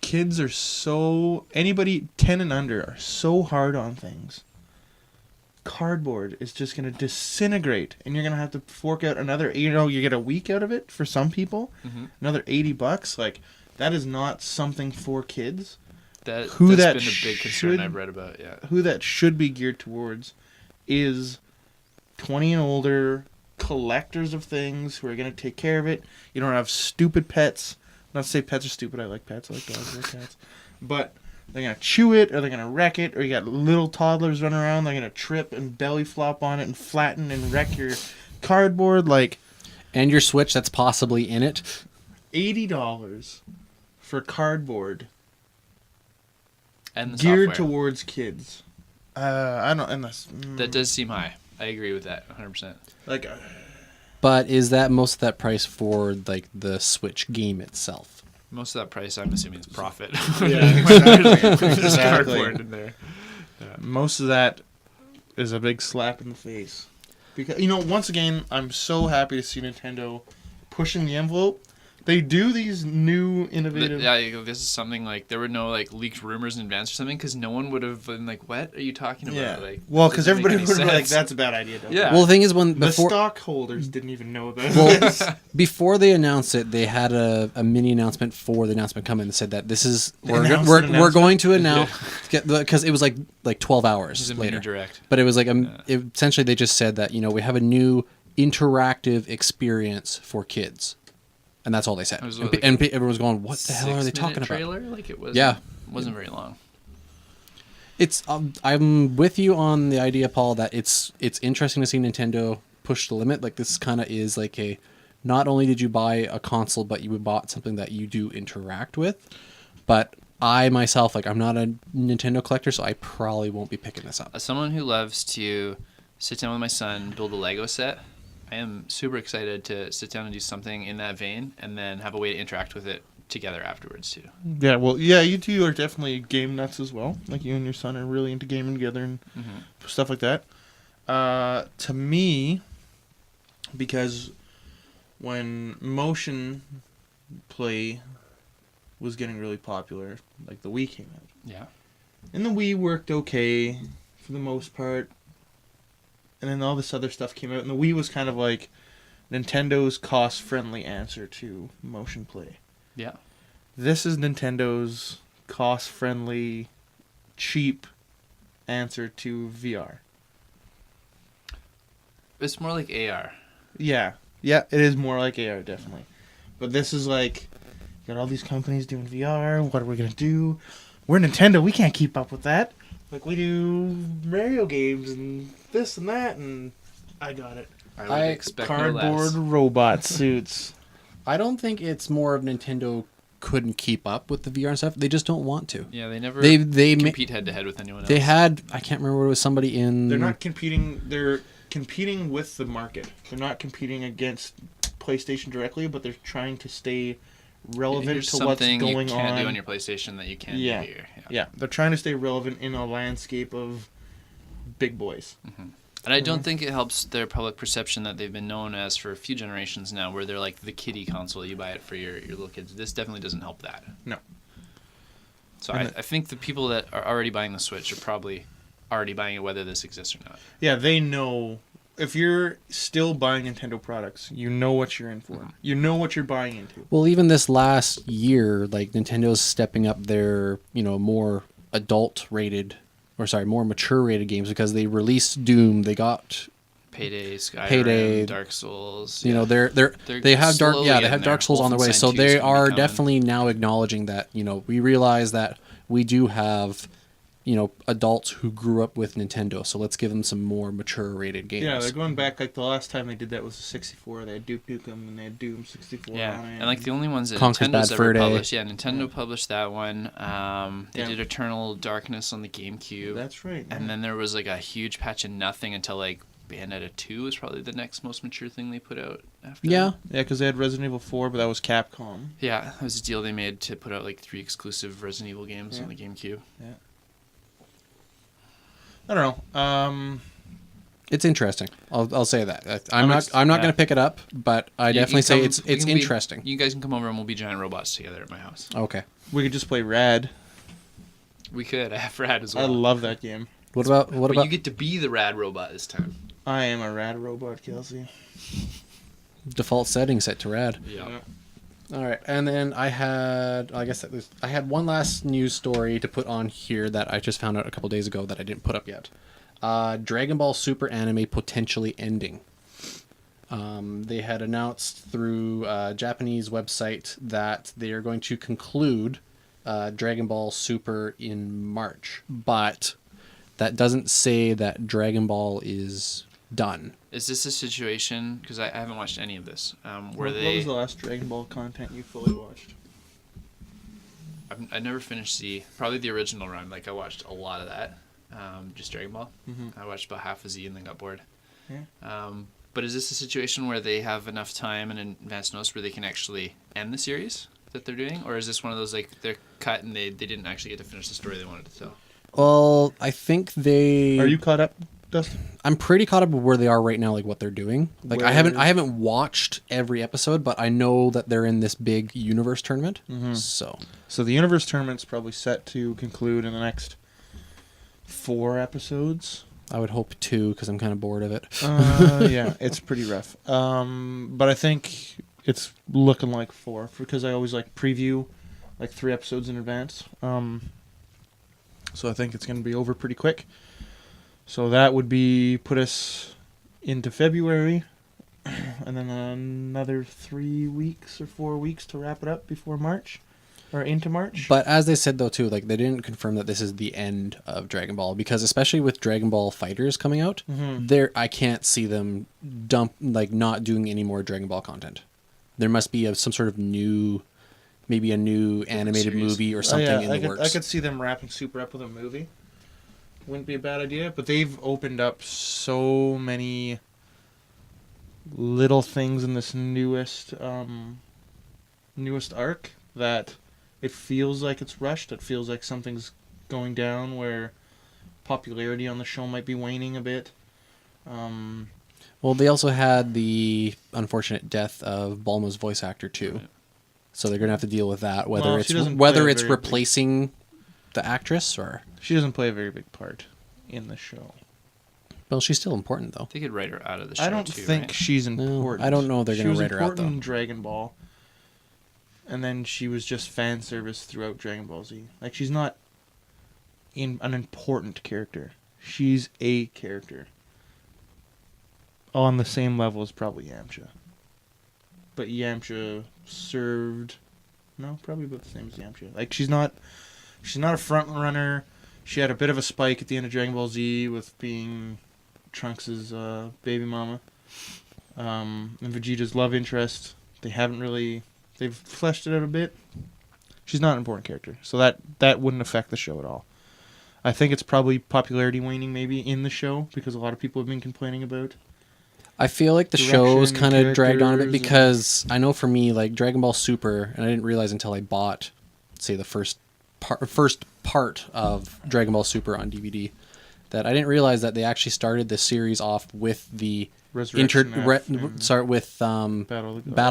kids are so... Anybody 10 and under are so hard on things. Cardboard is just going to disintegrate, and you're going to have to fork out another... You get a week out of it for some people. Mm-hmm. Another $80. Like, that is not something for kids. That's been a big concern I've read about, yeah. Who that should be geared towards is 20 and older collectors of things who are going to take care of it. You don't have stupid pets. Not to say pets are stupid. I like pets. I like dogs. I like cats. But they're going to chew it, or they're going to wreck it, or you got little toddlers running around. They're going to trip and belly flop on it and flatten and wreck your cardboard. Like, And your Switch that's possibly in it. $80 for cardboard And the geared software. towards kids. I don't... Unless... That does seem high. I agree with that 100%. Like... But is that most of that price for like the Switch game itself? Most of that price, I'm assuming, is profit. Yeah, There's exactly. cardboard in there. Yeah. Most of that is a big slap in the face. Because, once again, I'm so happy to see Nintendo pushing the envelope. They do these new innovative... Yeah, this is something like, there were no like leaked rumors in advance or something, because no one would have been like, what are you talking about? Yeah. Like, Well, because doesn't make everybody would any be like, sense. that's a bad idea. Don't Yeah. Well, the thing is, The stockholders didn't even know this. Well, before they announced it, they had a mini announcement for the announcement coming that said that this is we're going to announce because it was like 12 This hours is a later. mini direct. But it was like essentially they just said that we have a new interactive experience for kids, and that's all they said. It was And, like and everyone was going, "What the hell are they talking about?" Trailer? Like it was. Yeah. Wasn't very long. It's I'm with you on the idea, Paul, that it's interesting to see Nintendo push the limit. Like this kind of is like a, not only did you buy a console, but you bought something that you do interact with. But I myself, like, I'm not a Nintendo collector, so I probably won't be picking this up. As someone who loves to sit down with my son, build a Lego set, I am super excited to sit down and do something in that vein, and then have a way to interact with it together afterwards too. Yeah, well, yeah, you two are definitely game nuts as well. Like, you and your son are really into gaming together and stuff like that. To me, because when motion play was getting really popular, like the Wii came out. Yeah. And the Wii worked okay for the most part. And then all this other stuff came out, and the Wii was kind of like Nintendo's cost-friendly answer to motion play. Yeah. This is Nintendo's cost-friendly, cheap answer to VR. It's more like AR. Yeah. Yeah, it is more like AR, definitely. But this is like, got all these companies doing VR, what are we going to do? We're Nintendo, we can't keep up with that. Like, we do Mario games and this and that, and I got it. I would expect no Cardboard less. robot suits. I don't think it's more of Nintendo couldn't keep up with the VR and stuff. They just don't want to. Yeah, they never They compete head to head with anyone else. They had, I can't remember, it was somebody in... They're not competing, they're competing with the market. They're not competing against PlayStation directly, but they're trying to stay relevant Here's to what's something going you can't on. do on your PlayStation that you can Yeah. do here. Yeah, they're trying to stay relevant in a landscape of big boys. And I don't think it helps their public perception that they've been known as for a few generations now, where they're like the kiddie console. You buy it for your little kids. This definitely doesn't help that. No. So I think the people that are already buying the Switch are probably already buying it whether this exists or not. Yeah, they know. If you're still buying Nintendo products, you know what you're in for. You know what you're buying into. Well, even this last year, like, Nintendo's stepping up their, more more mature rated games, because they released Doom, they got Payday, Skyrim, Payday, Dark Souls. they have slowly getting Dark Souls there. on the way, so Wolfenstein 2 's they gonna be are coming. definitely now acknowledging that we realize that we do have adults who grew up with Nintendo, so let's give them some more mature rated games. Yeah, they're going back, like, the last time they did that was the 64. They had Duke Nukem and they had Doom 64 Yeah, on it. and like the only ones that Conker's Nintendo's Bad ever Fur Day. published. Yeah, Nintendo published that one. They Yeah. did Eternal Darkness on the GameCube. That's right. And then there was like a huge patch of nothing until like Bayonetta 2 was probably the next most mature thing they put out after. Yeah. Yeah, because they had Resident Evil 4, but that was Capcom. Yeah, that was a deal they made to put out like 3 exclusive Resident Evil games Yeah. on the GameCube. Yeah. I don't know. It's interesting. I'll say that. I'm not yeah. going to pick it up, but I definitely say it's interesting. You guys can come over and we'll be giant robots together at my house. Okay. We could just play Rad. We could. I have Rad as well. I love that game. What about you get to be the Rad robot this time. I am a Rad robot, Kelsey. default setting set to Rad? Yeah. All right, and then I had one last news story to put on here that I just found out a couple days ago that I didn't put up yet. Dragon Ball Super anime potentially ending. They had announced through a Japanese website that they are going to conclude Dragon Ball Super in March, but that doesn't say that Dragon Ball is done. Is this a situation, because I haven't watched any of this, where What was the last Dragon Ball content you fully watched? I never finished probably the original run. Like, I watched a lot of that, just Dragon Ball. Mm-hmm. I watched about half of Z and then got bored. Yeah. But is this a situation where they have enough time and advance notice where they can actually end the series that they're doing? Or is this one of those, like, they're cut and they didn't actually get to finish the story they wanted to tell? Well, I think they... Are you caught up, Dustin? I'm pretty caught up with where they are right now, like what they're doing. Like I haven't watched every episode, but I know that they're in this big universe tournament. Mm-hmm. So the universe tournament's probably set to conclude in the next 4 episodes. I would hope 2 because I'm kind of bored of it. Yeah, it's pretty rough. But I think it's looking like 4 because I always like preview like 3 episodes in advance. So I think it's going to be over pretty quick. So that would put us into February, and then another 3 weeks or 4 weeks to wrap it up before March, or into March. But as they said though too, like they didn't confirm that this is the end of Dragon Ball, because especially with Dragon Ball Fighters coming out, I can't see them not doing any more Dragon Ball content. There must be some sort of maybe a new animated movie or something in the works. I could see them wrapping Super up with a movie. Wouldn't be a bad idea, but they've opened up so many little things in this newest arc that it feels like it's rushed. It feels like something's going down where popularity on the show might be waning a bit. Well, they also had the unfortunate death of Bulma's voice actor too, Right. So they're gonna have to deal with that. Whether it's very replacing the actress or... She doesn't play a very big part in the show. Well, she's still important though. They could write her out of the show, I don't too, think right? she's important. No, I don't know if they're going to write her out, though. She was important in Dragon Ball, and then she was just fan service throughout Dragon Ball Z. Like, she's not an important character. She's a character. On the same level as probably Yamcha. But Yamcha served... No, probably about the same as Yamcha. Like, she's not a front runner. She had a bit of a spike at the end of Dragon Ball Z with being Trunks' baby mama. And Vegeta's love interest. They've fleshed it out a bit. She's not an important character. So that wouldn't affect the show at all. I think it's probably popularity waning maybe in the show because a lot of people have been complaining about. I feel like the show's kind of dragged on a bit because I know for me, like Dragon Ball Super, and I didn't realize until I bought, say, the first part of Dragon Ball Super on DVD, that I didn't realize that they actually started the series off with the Battle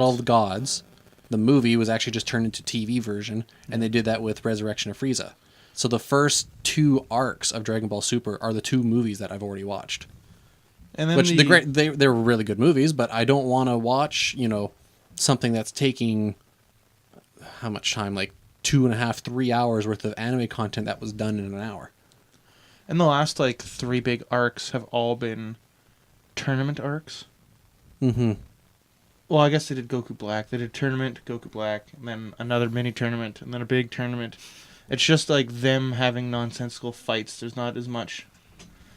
of the Gods. The movie was actually just turned into TV version, and they did that with Resurrection of Frieza. So the first 2 arcs of Dragon Ball Super are the 2 movies that I've already watched. And then Which they were really good movies, but I don't want to watch, something that's taking how much time, like 2.5, 3 hours worth of anime content that was done in an hour. And the last 3 big arcs have all been tournament arcs. Mm-hmm. Well, I guess they did Goku Black. They did tournament, Goku Black, and then another mini tournament, and then a big tournament. It's just like them having nonsensical fights. There's not as much...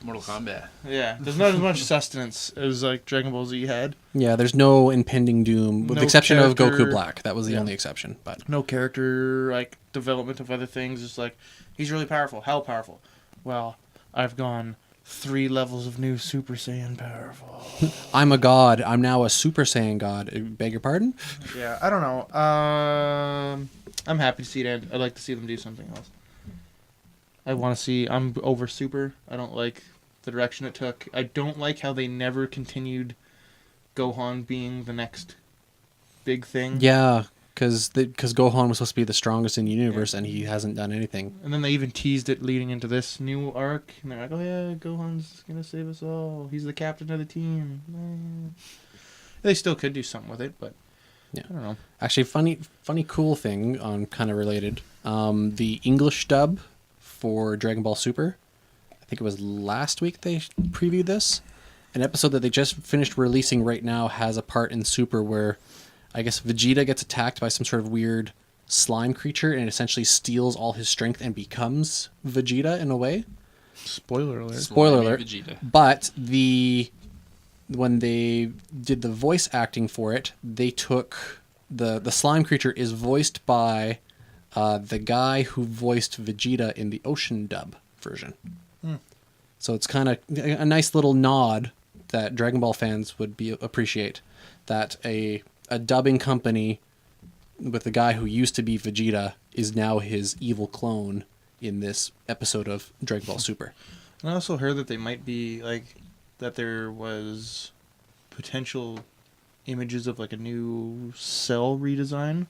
Mortal Kombat. Yeah, there's not as much sustenance as Dragon Ball Z had. Yeah, there's no impending doom, with the exception of Goku Black. That was the only exception. But no character development of other things. It's like, he's really powerful. How powerful? Well, I've gone 3 levels of new Super Saiyan powerful. I'm a god. I'm now a Super Saiyan god. Beg your pardon? Yeah, I don't know. I'm happy to see it end. I'd like to see them do something else. I want to see... I'm over Super. I don't like the direction it took. I don't like how they never continued Gohan being the next big thing. Yeah, because Gohan was supposed to be the strongest in the universe, and he hasn't done anything. And then they even teased it leading into this new arc. And they're like, oh yeah, Gohan's going to save us all. He's the captain of the team. They still could do something with it, but yeah. I don't know. Actually, funny cool thing on kind of related. The English dub for Dragon Ball Super, I think it was last week they previewed this. An episode that they just finished releasing right now has a part in Super where I guess Vegeta gets attacked by some sort of weird slime creature and it essentially steals all his strength and becomes Vegeta in a way. Spoiler alert. Spoiler Slimy alert. Vegeta. But when they did the voice acting for it, they took the slime creature is voiced by the guy who voiced Vegeta in the Ocean dub version. So it's kind of a nice little nod that Dragon Ball fans would appreciate, that a dubbing company with the guy who used to be Vegeta is now his evil clone in this episode of Dragon Ball Super. And I also heard that they might be that there was potential images of a new Cell redesign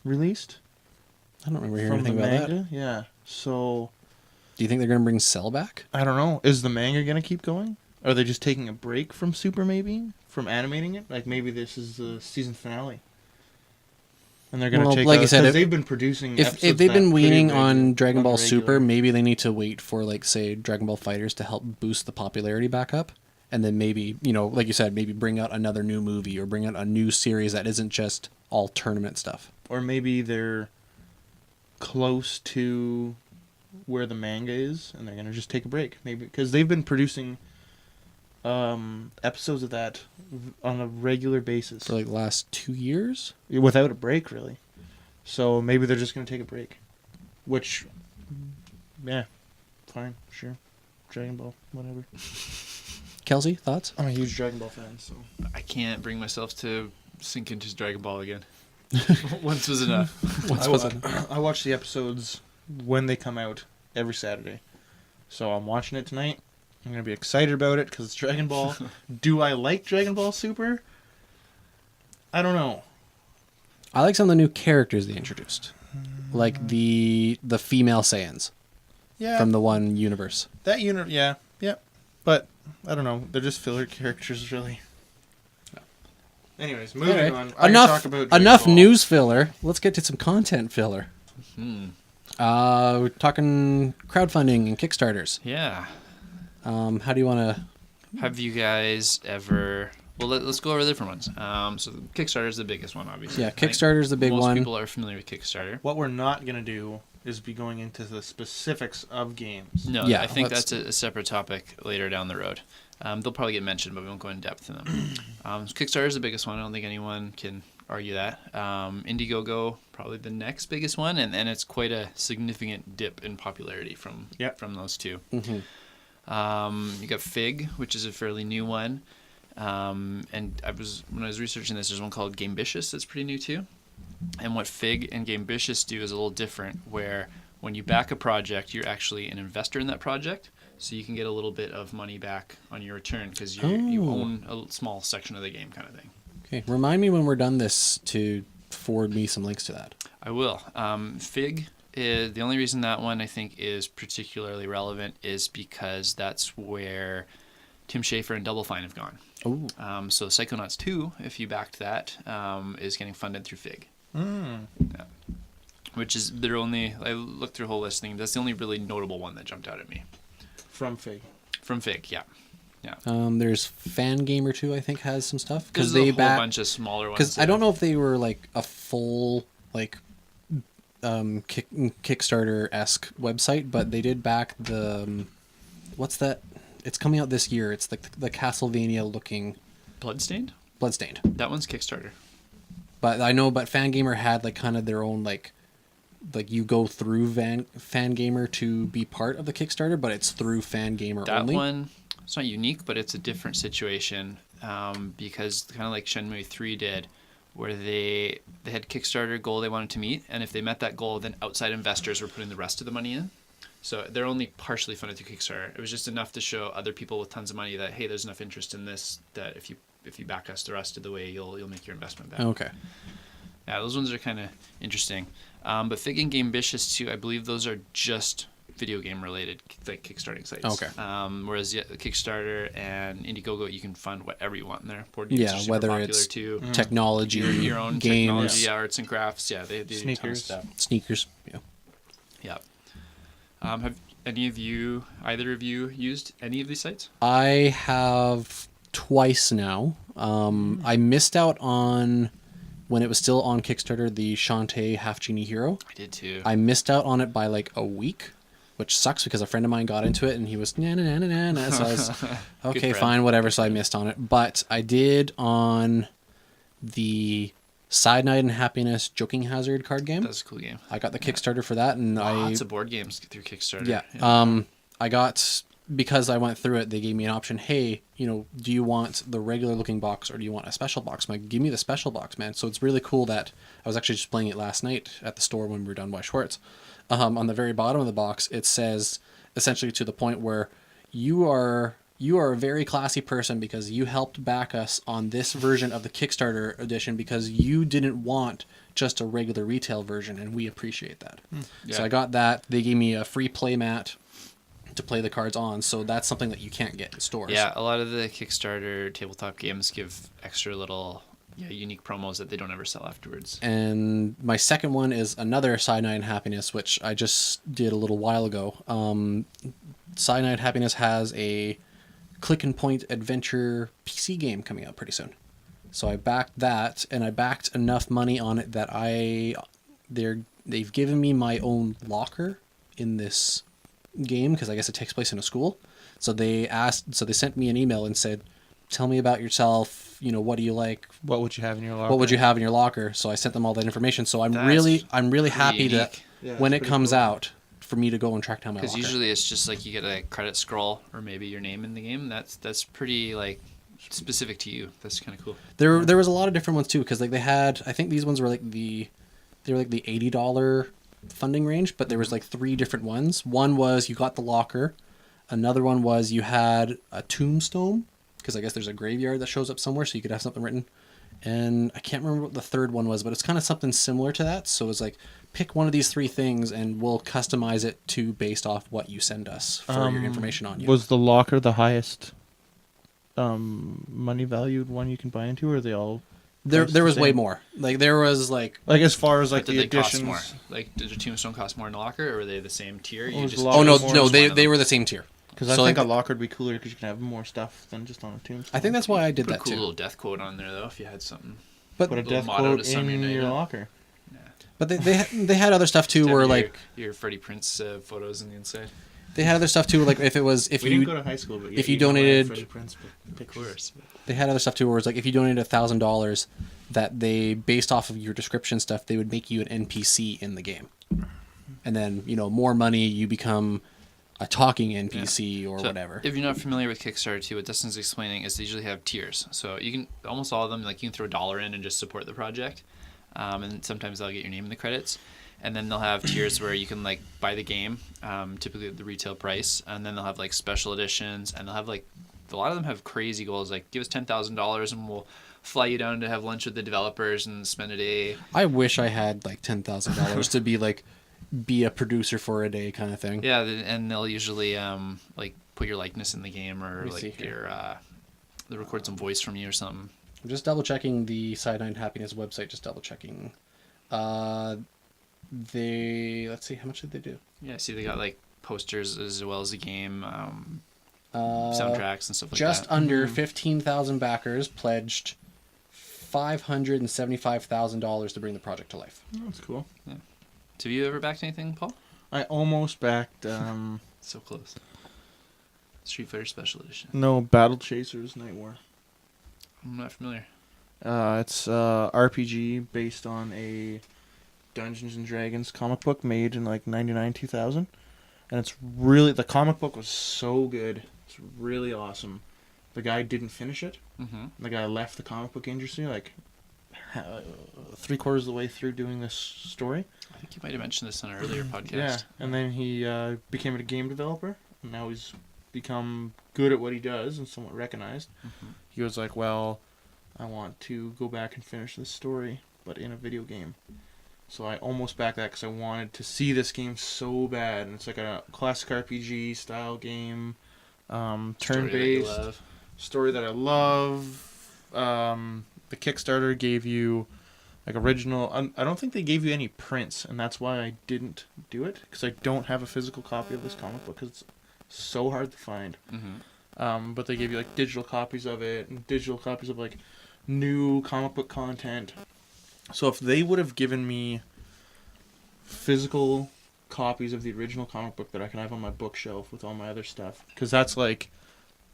released. I don't remember hearing anything about that. Yeah. So Do you think they're going to bring Cell back? I don't know. Is the manga going to keep going? Are they just taking a break from Super, maybe? From animating it? Maybe this is the season finale. And they're going to take like you said, because they've been producing if episodes they've been pretty weaning regular- on Dragon Ball regular. Super, maybe they need to wait for, say, Dragon Ball Fighters to help boost the popularity back up. And then maybe, like you said, maybe bring out another new movie or bring out a new series that isn't just all tournament stuff. Or maybe they're close to where the manga is and they're going to just take a break. Maybe because they've been producing episodes of that on a regular basis. For the last 2 years? Without a break, really. So maybe they're just going to take a break. Which, yeah, fine, sure. Dragon Ball, whatever. Kelsey, thoughts? I'm a huge Dragon Ball fan, so. I can't bring myself to sink into Dragon Ball again. Once was enough. I watch the episodes when they come out every Saturday. So I'm watching it tonight. I'm going to be excited about it because it's Dragon Ball. Do I like Dragon Ball Super? I don't know. I like some of the new characters they introduced. Like the female Saiyans Yeah. from the one universe. That unit, yeah. But, I don't know. They're just filler characters, really. Anyways, moving Anyway, on. I can talk about Dragon enough Ball. news filler. Let's get to some content filler. We're talking crowdfunding and Kickstarters. Yeah. How do you want to... Have you guys ever... Well, let's go over the different ones. So Kickstarter is the biggest one, obviously. Yeah, I think Kickstarter is the big most one. people are familiar with Kickstarter. What we're not going to do is be going into the specifics of games. No, Yeah, I think let's- that's a separate topic later down the road. They'll probably get mentioned, but we won't go in depth in them. Kickstarter is the biggest one. I don't think anyone can argue that. Indiegogo, probably the next biggest one, and it's quite a significant dip in popularity from those two. Mm-hmm. You got Fig, which is a fairly new one. And when I was researching this, there's one called Gamebitious that's pretty new too. And what Fig and Gamebitious do is a little different, where when you back a project, you're actually an investor in that project, so you can get a little bit of money back on your return because you own a small section of the game, kind of thing. Okay, remind me when we're done this to forward me some links to that. I will. Fig, the only reason that one I think is particularly relevant is because that's where Tim Schafer and Double Fine have gone. Oh. So Psychonauts 2, if you backed that, is getting funded through Fig. Yeah. Which is their only... I looked through a whole listing. That's the only really notable one that jumped out at me. From Fig. From Fig, yeah. There's Fangamer 2, I think, has some stuff. There's a whole bunch of smaller ones. Because I don't know if they were like a full Kickstarter-esque website, but they did back the... what's that? It's coming out this year. It's the Castlevania-looking... Bloodstained? Bloodstained. That one's Kickstarter. But Fangamer had kind of their own you go through Fangamer to be part of the Kickstarter, but it's through Fangamer only. That one, it's not unique, but it's a different situation because kind of like Shenmue 3 did, where they had Kickstarter goal they wanted to meet, and if they met that goal, then outside investors were putting the rest of the money in. So they're only partially funded through Kickstarter. It was just enough to show other people with tons of money that, hey, there's enough interest in this that if you back us the rest of the way, you'll make your investment back. Okay. Yeah, those ones are kind of interesting. But Fig and Gamebitious too, I believe those are just video game related, like kickstarting sites. Okay. Whereas Kickstarter and Indiegogo, you can fund whatever you want in there. Board games are super whether popular it's too. technology, Your own games, technology, arts and crafts. Yeah, they do a ton of Sneakers. stuff. sneakers. Yeah. Yeah. Have either of you used any of these sites? I have twice now. I missed out on when it was still on Kickstarter, the Shantae Half Genie Hero. I did too. I missed out on it by like a week, which sucks because a friend of mine got into it and he was na na na na na. So I was okay, friend. fine, whatever. So I missed on it, but I did on the Cyanide and Happiness Joking Hazard card game. That's a cool game. I got the Kickstarter for that, and Lots of board games through Kickstarter. yeah. I got, because I went through it, they gave me an option. Hey, do you want the regular looking box or do you want a special box? I'm like, give me the special box, man. So it's really cool that I was actually just playing it last night at the store when we were done by Schwartz. On the very bottom of the box, it says essentially to the point where you are a very classy person because you helped back us on this version of the Kickstarter edition because you didn't want just a regular retail version, and we appreciate that. Yeah. So I got that. They gave me a free play mat to play the cards on, so that's something that you can't get in stores. Yeah, a lot of the Kickstarter tabletop games give extra little unique promos that they don't ever sell afterwards. And my second one is another Cyanide and Happiness, which I just did a little while ago. Cyanide and Happiness has a click and point adventure PC game coming out pretty soon. So I backed that, and I backed enough money on it that they've given me my own locker in this game because I guess it takes place in a school. So they sent me an email and said, tell me about yourself, what do you like? What would you have in your locker? What would you have in your locker? So I sent them all that information. So I'm That's really happy unique. that Yeah, when it that's pretty comes cool. out for me to go and track down my locker. Because usually it's just like you get a credit scroll or maybe your name in the game. That's pretty like specific to you. That's kind of cool. There was a lot of different ones too, because like they had, I think these ones were like the $80 funding range, but there was like 3 different ones. One was you got the locker, another one was you had a tombstone, because I guess there's a graveyard that shows up somewhere, so you could have something written. And I can't remember what the third one was, but it's kind of something similar to that. So it's like, pick one of these 3 things, and we'll customize it to based off what you send us for your information on you. Was the locker the highest money valued one you can buy into, or are they all? There priced the was way same? more. Like there was like As far as But the did they cost additions. more? Like, did your tombstone cost more in the locker, or were they the same tier? What was the oh locker no more no is they one of they them. were the same tier. Because I So, think like, a locker would be cooler because you can have more stuff than just on a tombstone. I think that's why I did Put a that cool too. little death quote on there though, if you had something. But Put a little death motto quote to sum your in night your up. locker. But they had other stuff too, where Have like your Freddie Prinze photos on the inside. they had other stuff too, like if We didn't go to high school, but if you donated- Of course. they had other stuff too, where it's like if you donated $1,000, that they based off of your description stuff, they would make you an NPC in the game, and then more money you become a talking NPC or So, whatever. If you're not familiar with Kickstarter too, what Dustin's explaining is they usually have tiers. So you can almost all of them, like you can throw $1 in and just support the project, and sometimes they'll get your name in the credits. And then they'll have tiers where you can like buy the game, typically at the retail price, and then they'll have like special editions, and they'll have like a lot of them have crazy goals, like give us $10,000 and we'll fly you down to have lunch with the developers and spend a day. I wish I had like $10,000 to be a producer for a day kind of thing. Yeah, and they'll usually like put your likeness in the game or Let me see like here. your they'll record some voice from you or something. I'm just double checking the Cyanide and Happiness website. Just double checking. Let's see, how much did they do? Yeah, see they got like posters as well as the game, Soundtracks soundtracks and stuff like just that. under 15,000 backers pledged $575,000 to bring the project to life. That's cool. Have you ever backed anything, Paul? I almost backed So close. Street Fighter Special Edition. no Battle Chasers Night War. I'm not familiar. It's RPG based on a Dungeons and Dragons comic book made in like 99 2000, and it's really, the comic book was so good. It's really awesome. The guy didn't finish it. Mm-hmm. The guy left the comic book industry like 3/4 of the way through doing this story. I think you might have mentioned this on an earlier podcast. Yeah, and then he became a game developer, and now he's become good at what he does and somewhat recognized. Mm-hmm. He was like, well, I want to go back and finish this story, but in a video game. So I almost backed that because I wanted to see this game so bad. And it's like a classic RPG style game, turn-based story that I love. The Kickstarter gave you like original. I don't think they gave you any prints, and that's why I didn't do it, because I don't have a physical copy of this comic book because it's so hard to find. Mm-hmm. But they gave you like digital copies of it and digital copies of like new comic book content. So if they would have given me physical copies of the original comic book that I can have on my bookshelf with all my other stuff, because that's like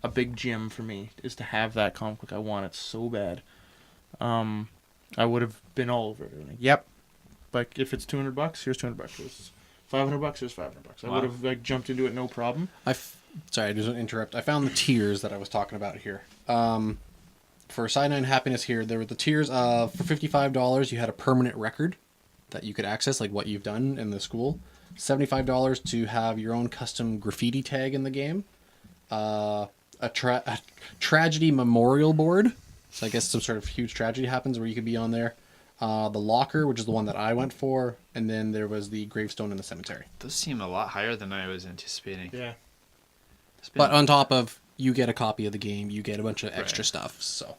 a big gem for me, is to have that comic book. I want it so bad. I would have been all over it. Like, yep. Like if it's $200, here's $200. If it's $500, here's $500. I would have like jumped into it, no problem. Sorry, I just want to interrupt. I found the tiers that I was talking about here. For Cyanide Happiness here, there were the tiers of, for $55, you had a permanent record that you could access, like what you've done in the school. $75 to have your own custom graffiti tag in the game. A tragedy memorial board. So I guess some sort of huge tragedy happens where you could be on there. The locker, which is the one that I went for. And then there was the gravestone in the cemetery. Those seem a lot higher than I was anticipating. Yeah. But on top of, you get a copy of the game, you get a bunch of extra stuff. So,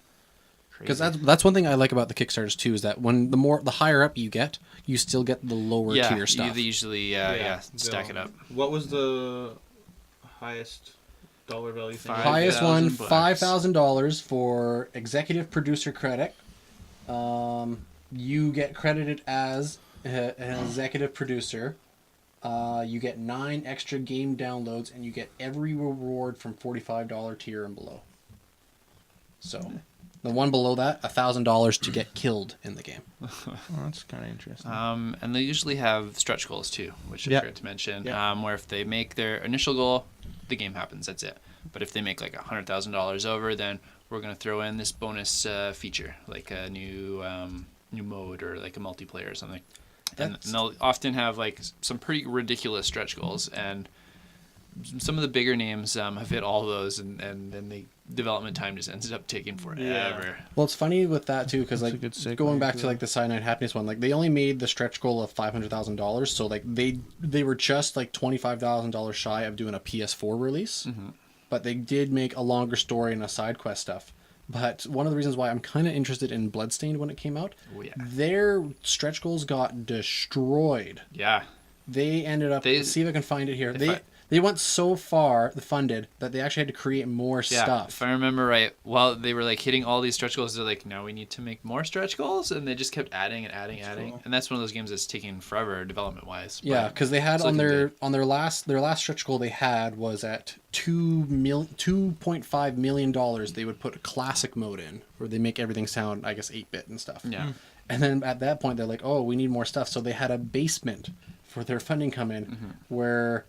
because that's one thing I like about the Kickstarters too, is that when the higher up you get, you still get the lower tier stuff. They usually stack it up. What was the highest dollar value thing? Highest one, $5,000. $5,000 for executive producer credit. You get credited as an executive producer. You get 9 extra game downloads, and you get every reward from $45 tier and below. So, the one below that, $1,000 to get killed in the game. Oh, that's kind of interesting. And they usually have stretch goals too, which I forgot to mention. Where if they make their initial goal, the game happens. That's it. But if they make like $100,000 over, then we're gonna throw in this bonus feature, like a new mode or like a multiplayer or something. And they'll often have like some pretty ridiculous stretch goals, and some of the bigger names have hit all of those, and then the development time just ends up taking forever. Yeah. Well, it's funny with that too, because like going back to like the Cyanide Happiness one, like they only made the stretch goal of $500,000, so like they were just like $25,000 shy of doing a PS4 release, but they did make a longer story and a side quest stuff. But one of the reasons why I'm kind of interested in Bloodstained when it came out, their stretch goals got destroyed. Yeah. They ended up, let's see if I can find it here. They went so far, funded, that they actually had to create more stuff. If I remember right, while they were like hitting all these stretch goals, they're like, now we need to make more stretch goals, and they just kept adding and adding. Cool. And that's one of those games that's taking forever development wise. Yeah, because they had on their last stretch goal they had was at $2.5 million. They would put a classic mode in, where they make everything sound, I guess, 8-bit and stuff. Yeah. And then at that point they're like, oh, we need more stuff. So they had a basement for their funding come in, where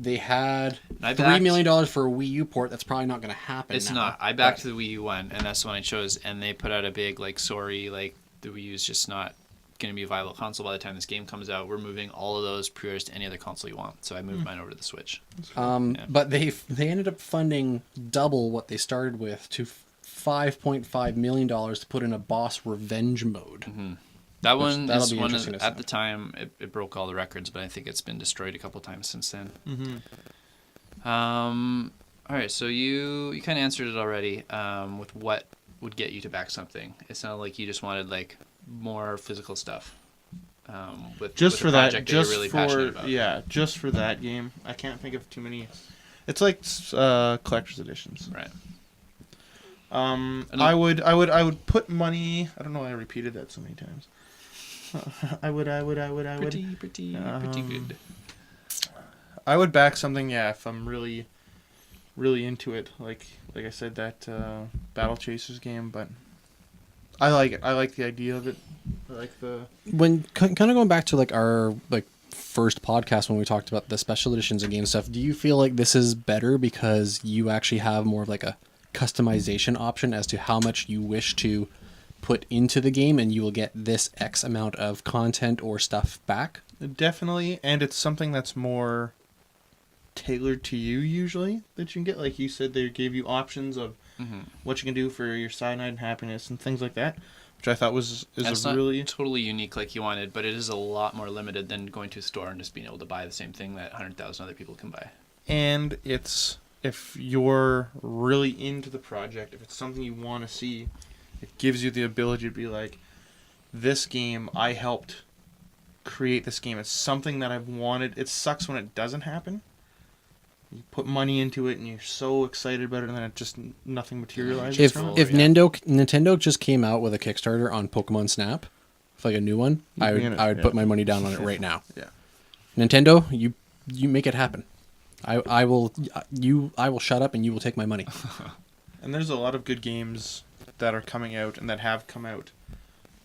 they had $3 million for a Wii U port. That's probably not going to happen. It's not. I backed the Wii U one, and that's the one I chose. And they put out a big sorry, the Wii U is just not going to be a viable console by the time this game comes out. We're moving all of those pre-orders to any other console you want. So I moved mine over to the Switch. But they ended up funding double what they started with to $5.5 million to put in a boss revenge mode. That one is one at the time it broke all the records, but I think it's been destroyed a couple times since then. All right, so you kind of answered it already with what would get you to back something. It sounded like you just wanted more physical stuff. With for that, just you're really passionate about. Yeah, just for that game. I can't think of too many. It's like collector's editions. Right. I would put money. I don't know why I repeated that so many times. I would. Pretty good. I would back something, if I'm really, really into it. Like I said, that Battle Chasers game, but I like it. I like the idea of it. I like the when kind of going back to our first podcast when we talked about the special editions and game stuff. Do you feel like this is better because you actually have more of a customization option as to how much you wish to put into the game, and you will get this X amount of content or stuff back. Definitely, and it's something that's more tailored to you usually that you can get. Like you said, they gave you options of what you can do for your cyanide and happiness and things like that, which I thought is a really... not totally unique like you wanted, but it is a lot more limited than going to a store and just being able to buy the same thing that 100,000 other people can buy. And it's, if you're really into the project, if it's something you want to see, it gives you the ability to be like, this game, I helped create this game. It's something that I've wanted. It sucks when it doesn't happen. You put money into it and you're so excited about it, and then it just nothing materializes. If from it. if Nintendo just came out with a Kickstarter on Pokemon Snap, like a new one, I would put my money down on it right now. Yeah. Nintendo, you make it happen. I will shut up and you will take my money. And there's a lot of good games that are coming out and that have come out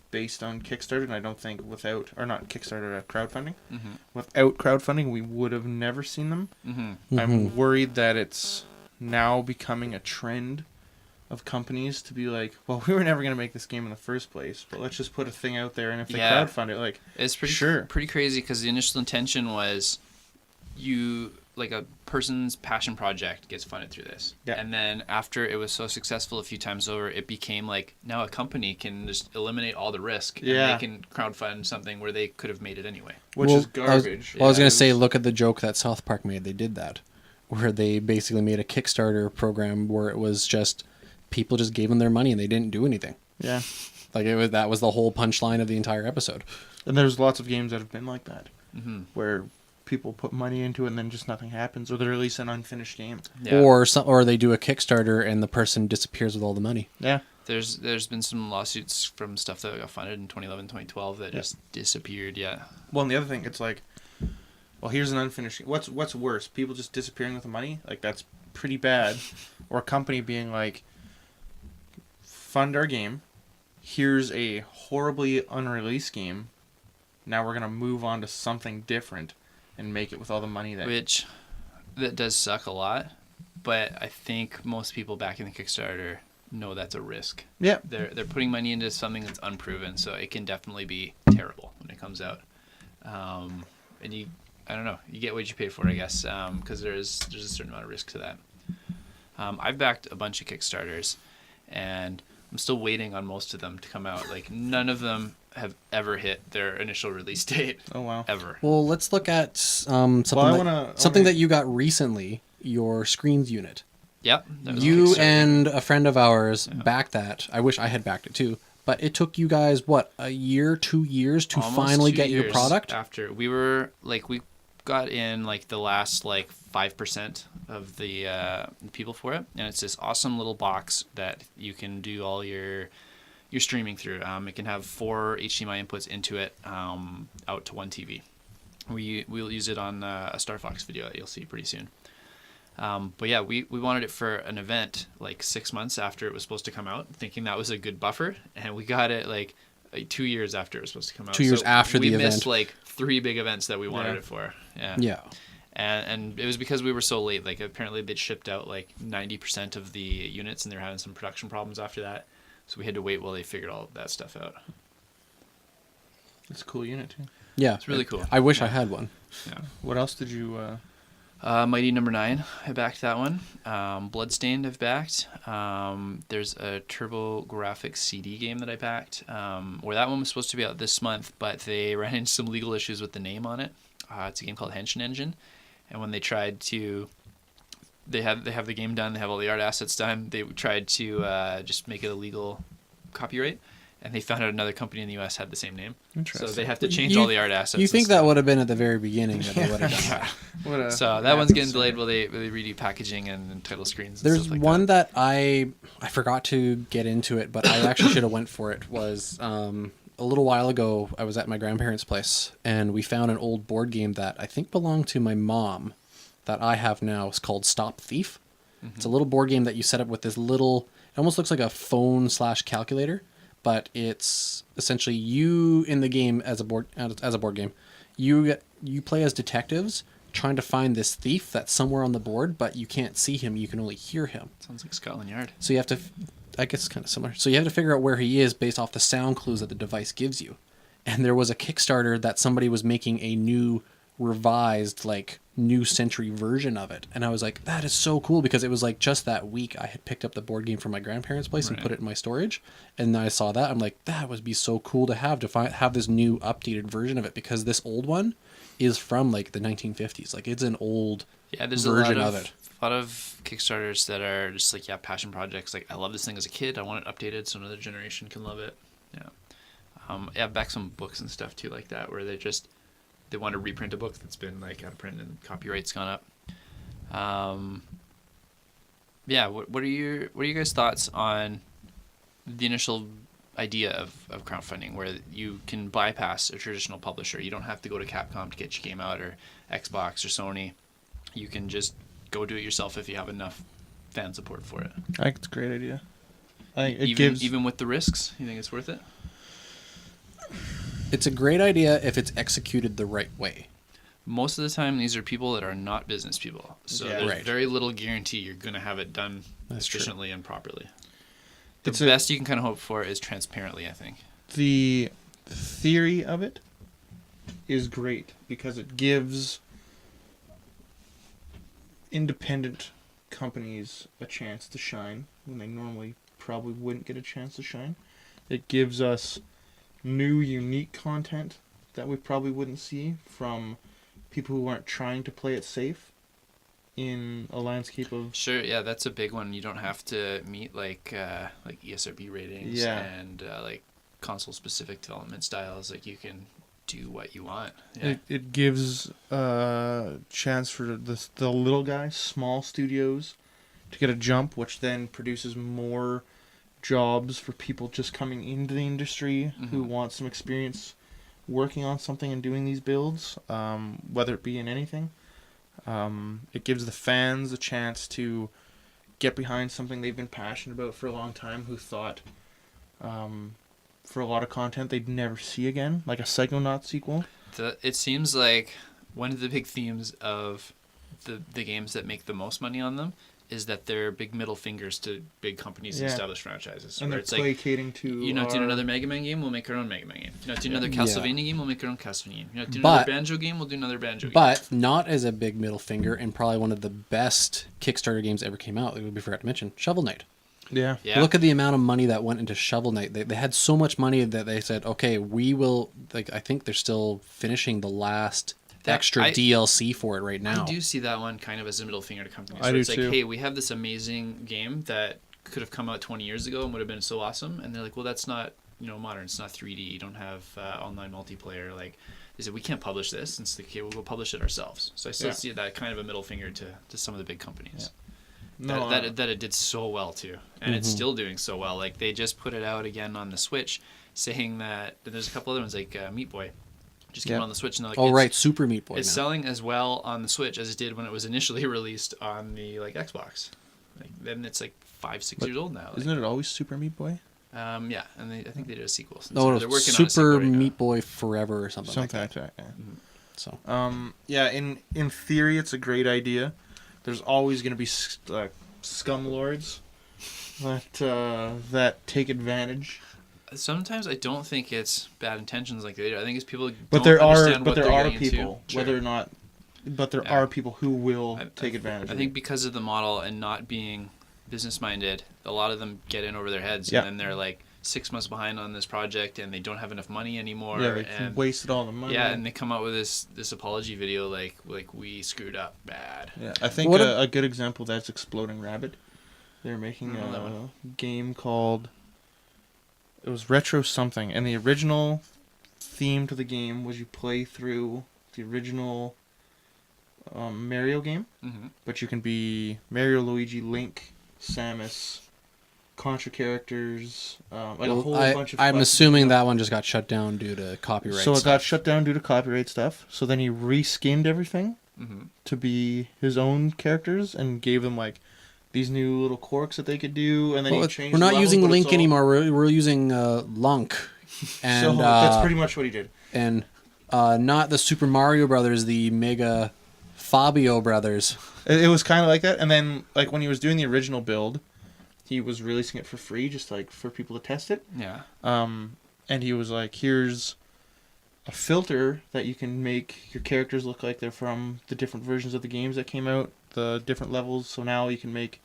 based on Kickstarter, and I don't think crowdfunding. Without crowdfunding, we would have never seen them. I'm worried that it's now becoming a trend of companies to be like, well, we were never going to make this game in the first place, but let's just put a thing out there, and if they crowdfund it, like, it's pretty crazy, because the initial intention was like a person's passion project gets funded through this. Yeah. And then after it was so successful a few times over, it became like now a company can just eliminate all the risk and they can crowdfund something where they could have made it anyway. Which is garbage. I was going to say, look at the joke that South Park made. They did that, where they basically made a Kickstarter program where it was just people just gave them their money and they didn't do anything. Yeah. Like that was the whole punchline of the entire episode. And there's lots of games that have been like that, where people put money into it and then just nothing happens, or they release an unfinished game. Yeah. Or they do a Kickstarter and the person disappears with all the money. Yeah. There's been some lawsuits from stuff that got funded in 2011, 2012 that just disappeared. Yeah. Well, and the other thing, it's like, well, here's an unfinished game. What's worse? People just disappearing with the money? Like, that's pretty bad. Or a company being like, fund our game. Here's a horribly unreleased game. Now we're going to move on to something different and make it with all the money that does suck a lot, but I think most people back in the Kickstarter know that's a risk. Yeah. They're putting money into something that's unproven, so it can definitely be terrible when it comes out. And I don't know, you get what you pay for, I guess, because there's a certain amount of risk to that. I've backed a bunch of Kickstarters, and I'm still waiting on most of them to come out. Like, none of them have ever hit their initial release date. Oh, wow. Ever. Well, let's look at something that you got recently, your screens unit. Yep. You and a friend of ours backed that. I wish I had backed it too. But it took you guys, what, a year, 2 years to Almost finally 2 get your years product? After we got in like the last 5% of the people for it, and it's this awesome little box that you can do all your streaming through. It can have 4 HDMI inputs into it, out to one TV. We'll use it on a Star Fox video that you'll see pretty soon. But yeah, we wanted it for an event 6 months after it was supposed to come out, thinking that was a good buffer, and we got it 2 years after it was supposed to come out. 2 years after the event. We missed 3 big events that we wanted it for. Yeah. And it was because we were so late. Apparently they'd shipped out 90% of the units, and they were having some production problems after that. So we had to wait while they figured all of that stuff out. It's a cool unit too. Yeah, it's really cool. I wish I had one. Yeah. What else did you? Mighty Number 9, I backed that one. Bloodstained, I've backed. There's a TurboGrafx CD game that I backed. Where that one was supposed to be out this month, but they ran into some legal issues with the name on it. It's a game called Henshin Engine, and when they tried to, they have the game done, they have all the art assets done. They tried to just make it a legal copyright. And they found out another company in the U.S. had the same name. Interesting. So they have to change all the art assets. You think that would have been at the very beginning that they would have done that. So that one's getting delayed while they redo packaging and title screens and There's stuff like one that I forgot to get into it, but I actually should have went for it. Was a little while ago, I was at my grandparents' place, and we found an old board game that I think belonged to my mom that I have now. It's called Stop Thief. Mm-hmm. It's a little board game that you set up with this little, it almost looks like a phone/calculator. But it's essentially you in the game as a board game. You play as detectives trying to find this thief that's somewhere on the board, but you can't see him. You can only hear him. Sounds like Scotland Yard. So you have to I guess it's kind of similar. So you have to figure out where he is based off the sound clues that the device gives you. And there was a Kickstarter that somebody was making a new revised, like, new century version of it. And I was like, that is so cool, because it was like just that week I had picked up the board game from my grandparents' place and put it in my storage. And then I saw that. I'm like, that would be so cool to have this new updated version of it, because this old one is from like the 1950s. Like, it's an old there's version of it. A lot of Kickstarters that are just like, passion projects. Like, I love this thing as a kid. I want it updated so another generation can love it. Yeah. Back some books and stuff too like that, where they want to reprint a book that's been like out of print and copyright's gone up. What are your guys' thoughts on the initial idea of crowdfunding, where you can bypass a traditional publisher? You don't have to go to Capcom to get your game out, or Xbox or Sony. You can just go do it yourself if you have enough fan support for it. I think it's a great idea. Even with the risks, you think it's worth it? It's a great idea if it's executed the right way. Most of the time, these are people that are not business people. So there's very little guarantee you're going to have it done efficiently and properly. The best you can kind of hope for is transparently, I think. The theory of it is great, because it gives independent companies a chance to shine when they normally probably wouldn't get a chance to shine. It gives us new, unique content that we probably wouldn't see from people who aren't trying to play it safe in a landscape of... Sure, yeah, that's a big one. You don't have to meet like ESRB ratings and like console-specific development styles. Like, you can do what you want. Yeah. It gives a chance for the little guys, small studios, to get a jump, which then produces more jobs for people just coming into the industry who want some experience working on something and doing these builds, whether it be in anything. It gives the fans a chance to get behind something they've been passionate about for a long time, who thought for a lot of content they'd never see again, like a Psychonauts sequel. It seems like one of the big themes of the games that make the most money on them is that they're big middle fingers to big companies and established franchises. And they're placating to... You're not doing another Mega Man game, we'll make our own Mega Man game. You're not doing another Castlevania game, we'll make our own Castlevania game. You're not doing another Banjo game, we'll do another Banjo game. But not as a big middle finger, and probably one of the best Kickstarter games ever came out, we forgot to mention, Shovel Knight. Yeah. Look at the amount of money that went into Shovel Knight. They had so much money that they said, okay, we will... Like, I think they're still finishing the last... extra DLC for it right now. I do see that one kind of as a middle finger to companies. I do it's too. Like, hey, we have this amazing game that could have come out 20 years ago and would have been so awesome, and they're like, well, that's not modern. It's not 3D. You don't have online multiplayer. Like, they said, we can't publish this. And it's like, okay, we'll go publish it ourselves. So I still see that kind of a middle finger to some of the big companies. Yeah. That it did so well too, and it's still doing so well. Like, they just put it out again on the Switch, saying that there's a couple other ones like Meat Boy. Just came out on the Switch, and they're like, Super Meat Boy. It's selling as well on the Switch as it did when it was initially released on the Xbox. Then it's like 5-6 years old now. Isn't it always Super Meat Boy? Yeah, and I think they did a sequel. No, they're working on Super Meat Boy Forever or something like that. Yeah. So, in theory, it's a great idea. There's always going to be scumlords that take advantage. Sometimes I don't think it's bad intentions like they do. I think it's people but don't there understand are what there they're are getting people into. whether or not but there are people who will take advantage I think because of the model and not being business minded, a lot of them get in over their heads and then they're like 6 months behind on this project and they don't have enough money anymore. They and wasted all the money. Yeah, and they come out with this apology video like we screwed up bad. Yeah, I think a good example of that's Exploding Rabbit. They're making a game called... It was Retro something, and the original theme to the game was you play through the original Mario game, but you can be Mario, Luigi, Link, Samus, Contra characters, a whole bunch of... I'm assuming that one just got shut down due to copyright stuff. it got shut down due to copyright stuff, so then he reskinned everything to be his own characters and gave them like these new little quirks that they could do, and then he changed. We're not using Link anymore. We're using Lunk, and so that's pretty much what he did. And not the Super Mario Brothers, the Mega Fabio Brothers. It was kind of like that, and then like when he was doing the original build, he was releasing it for free, just like for people to test it. Yeah. And he was like, here's a filter that you can make your characters look like they're from the different versions of the games that came out, the different levels. So now you can make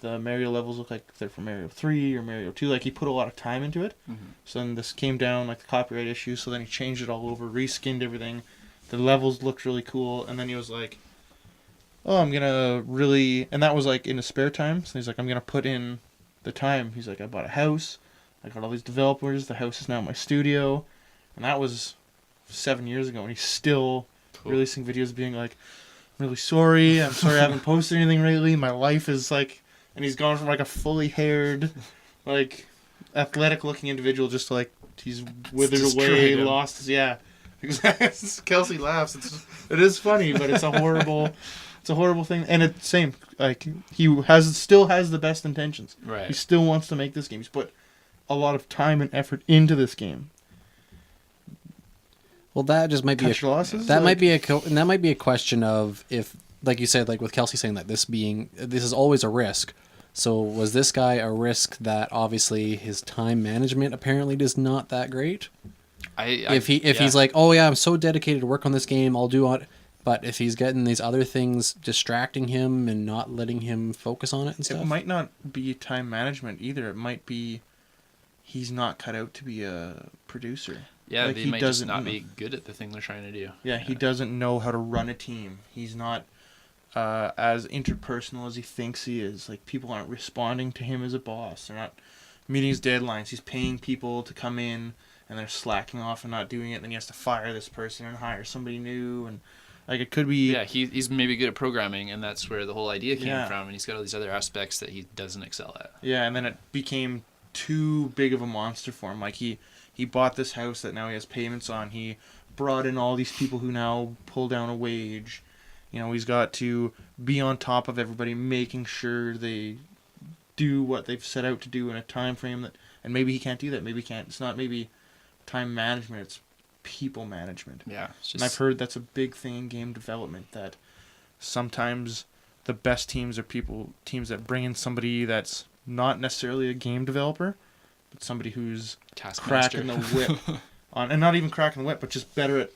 the Mario levels look like they're from Mario 3 or Mario 2. Like, he put a lot of time into it. Mm-hmm. So then this came down, like, the copyright issue. So then he changed it all over, reskinned everything. The levels looked really cool. And then he was like, oh, I'm going to really... And that was, like, in his spare time. So he's like, I'm going to put in the time. He's like, I bought a house. I got all these developers. The house is now my studio. And that was 7 years ago. And he's still releasing videos being like, I'm really sorry. I'm sorry I haven't posted anything lately. My life is like... And he's gone from like a fully haired, like, athletic looking individual just to like, he's withered away, lost his... Yeah. Kelsy laughs. It is funny, but it's a horrible thing. And it's same. Like, he still has the best intentions. Right. He still wants to make this game. He's put a lot of time and effort into this game. Well, that just might be that might be a question of if, like you said, like with Kelsy saying that this is always a risk. So was this guy a risk that obviously his time management apparently is not that great? If he's like, oh yeah, I'm so dedicated to work on this game, I'll do it. But if he's getting these other things distracting him and not letting him focus on it and stuff, it might not be time management either. It might be he's not cut out to be a producer. Yeah, like, they might just not be good at the thing they're trying to do. Yeah, he doesn't know how to run a team. He's not as interpersonal as he thinks he is. Like, people aren't responding to him as a boss. They're not meeting his deadlines. He's paying people to come in, and they're slacking off and not doing it. Then he has to fire this person and hire somebody new. And like, it could be... Yeah, he's maybe good at programming, and that's where the whole idea came from. And he's got all these other aspects that he doesn't excel at. Yeah, and then it became too big of a monster for him. Like, he bought this house that now he has payments on. He brought in all these people who now pull down a wage. You know, he's got to be on top of everybody, making sure they do what they've set out to do in a time frame that... And maybe he can't do that. Maybe he can't. It's not maybe time management. It's people management. Yeah. It's just... And I've heard that's a big thing in game development, that sometimes the best teams are teams that bring in somebody that's not necessarily a game developer, but somebody who's cracking the whip on, and not even cracking the whip, but just better at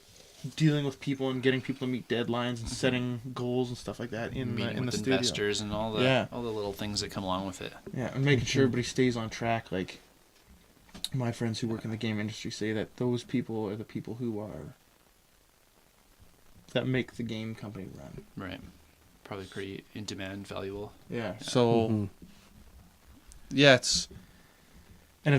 dealing with people and getting people to meet deadlines and setting goals and stuff like that in the studio. Investors and all the little things that come along with it. Yeah, and making sure everybody stays on track. Like, my friends who work in the game industry say that those people are the people that make the game company run. Right. Probably pretty in demand, valuable. Yeah. So, yeah, it's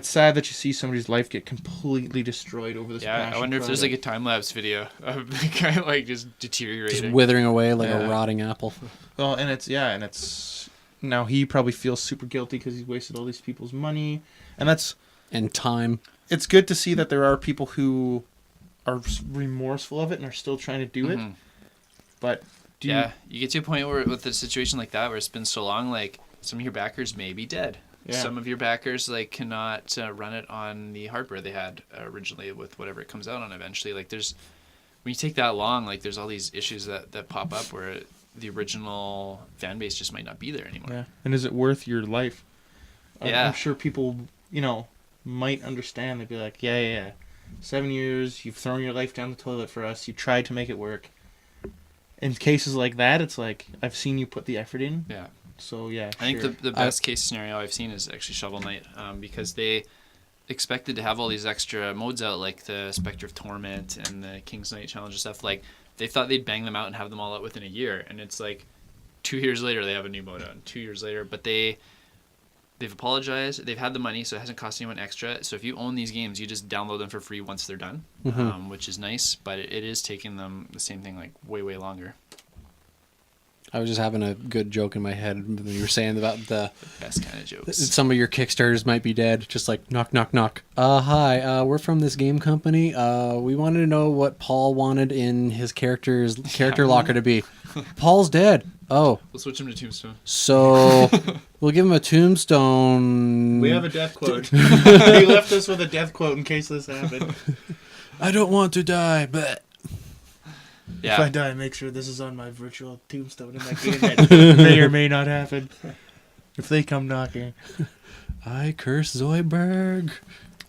sad that you see somebody's life get completely destroyed over this. Yeah, I wonder if there's like a time lapse video of the guy like just deteriorating, just withering away like a rotting apple. Well, and it's now he probably feels super guilty because he's wasted all these people's money, and time. It's good to see that there are people who are remorseful of it and are still trying to do it. But you get to a point where with a situation like that where it's been so long, like some of your backers may be dead. Yeah. Some of your backers like cannot run it on the hardware they had originally with whatever it comes out on eventually. Like, when you take that long, like there's all these issues that pop up where the original fan base just might not be there anymore. Yeah. And is it worth your life? I'm sure people, might understand. They'd be like, yeah. 7 years, you've thrown your life down the toilet for us. You tried to make it work. In cases like that, it's like, I've seen you put the effort in. Yeah. So, yeah, I think the best case scenario I've seen is actually Shovel Knight, because they expected to have all these extra modes out, like the Spectre of Torment and the King's Knight Challenge and stuff. Like, they thought they'd bang them out and have them all out within a year. And it's like 2 years later, they have a new mode out. 2 years later. But they've apologized. They've had the money, so it hasn't cost anyone extra. So if you own these games, you just download them for free once they're done, which is nice. But it is taking them the same thing, like, way, way longer. I was just having a good joke in my head when you were saying about the best kind of jokes. Some of your Kickstarters might be dead. Just like, knock, knock, knock. Hi, we're from this game company. We wanted to know what Paul wanted in his character locker to be. Paul's dead. Oh. We'll switch him to Tombstone. So, we'll give him a Tombstone. We have a death quote. He left us with a death quote in case this happened. I don't want to die, but... Yeah. If I die, make sure this is on my virtual tombstone in that game that may or may not happen. If they come knocking. I curse Zoidberg.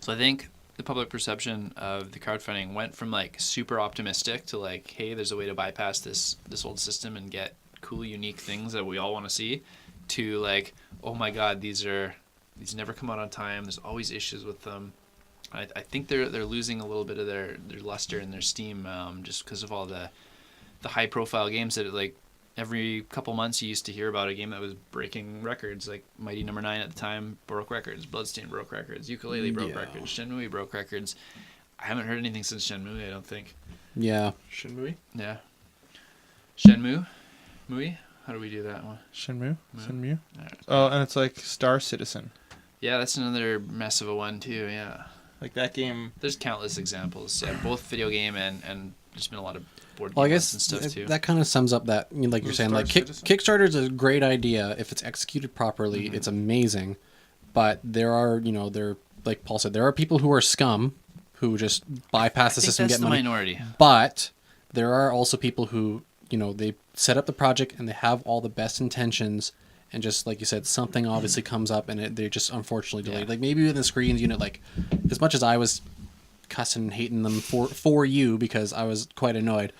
So I think the public perception of the crowdfunding went from like super optimistic to like, hey, there's a way to bypass this old system and get cool, unique things that we all want to see, to like, oh my God, these never come out on time. There's always issues with them. I think they're losing a little bit of their luster and their steam, just because of all the high profile games that like every couple months you used to hear about a game that was breaking records, like Mighty Number 9 at the time broke records, Bloodstained broke records, Yooka-Laylee broke records, Shenmue broke records. I haven't heard anything since Shenmue, I don't think. Yeah. Shenmue? Yeah. Shenmue? Mui? How do we do that one? Shenmue? Shenmue? Right. Oh, and it's like Star Citizen. Yeah, that's another mess of a one too, yeah. Like that game. There's countless examples. Yeah, both video game and there's been a lot of board Well, I games guess and stuff too. that kind of sums up that, you know, like you're saying, like Kickstarter is a great idea if it's executed properly. It's amazing, but there are, you know, like Paul said, there are people who are scum who just bypass the system and get money. Minority. But there are also people who, you know, they set up the project and they have all the best intentions, and just like you said, something obviously comes up and they just unfortunately delayed. Yeah. Like maybe with the screens unit, like as much as I was cussing and hating them for you because I was quite annoyed,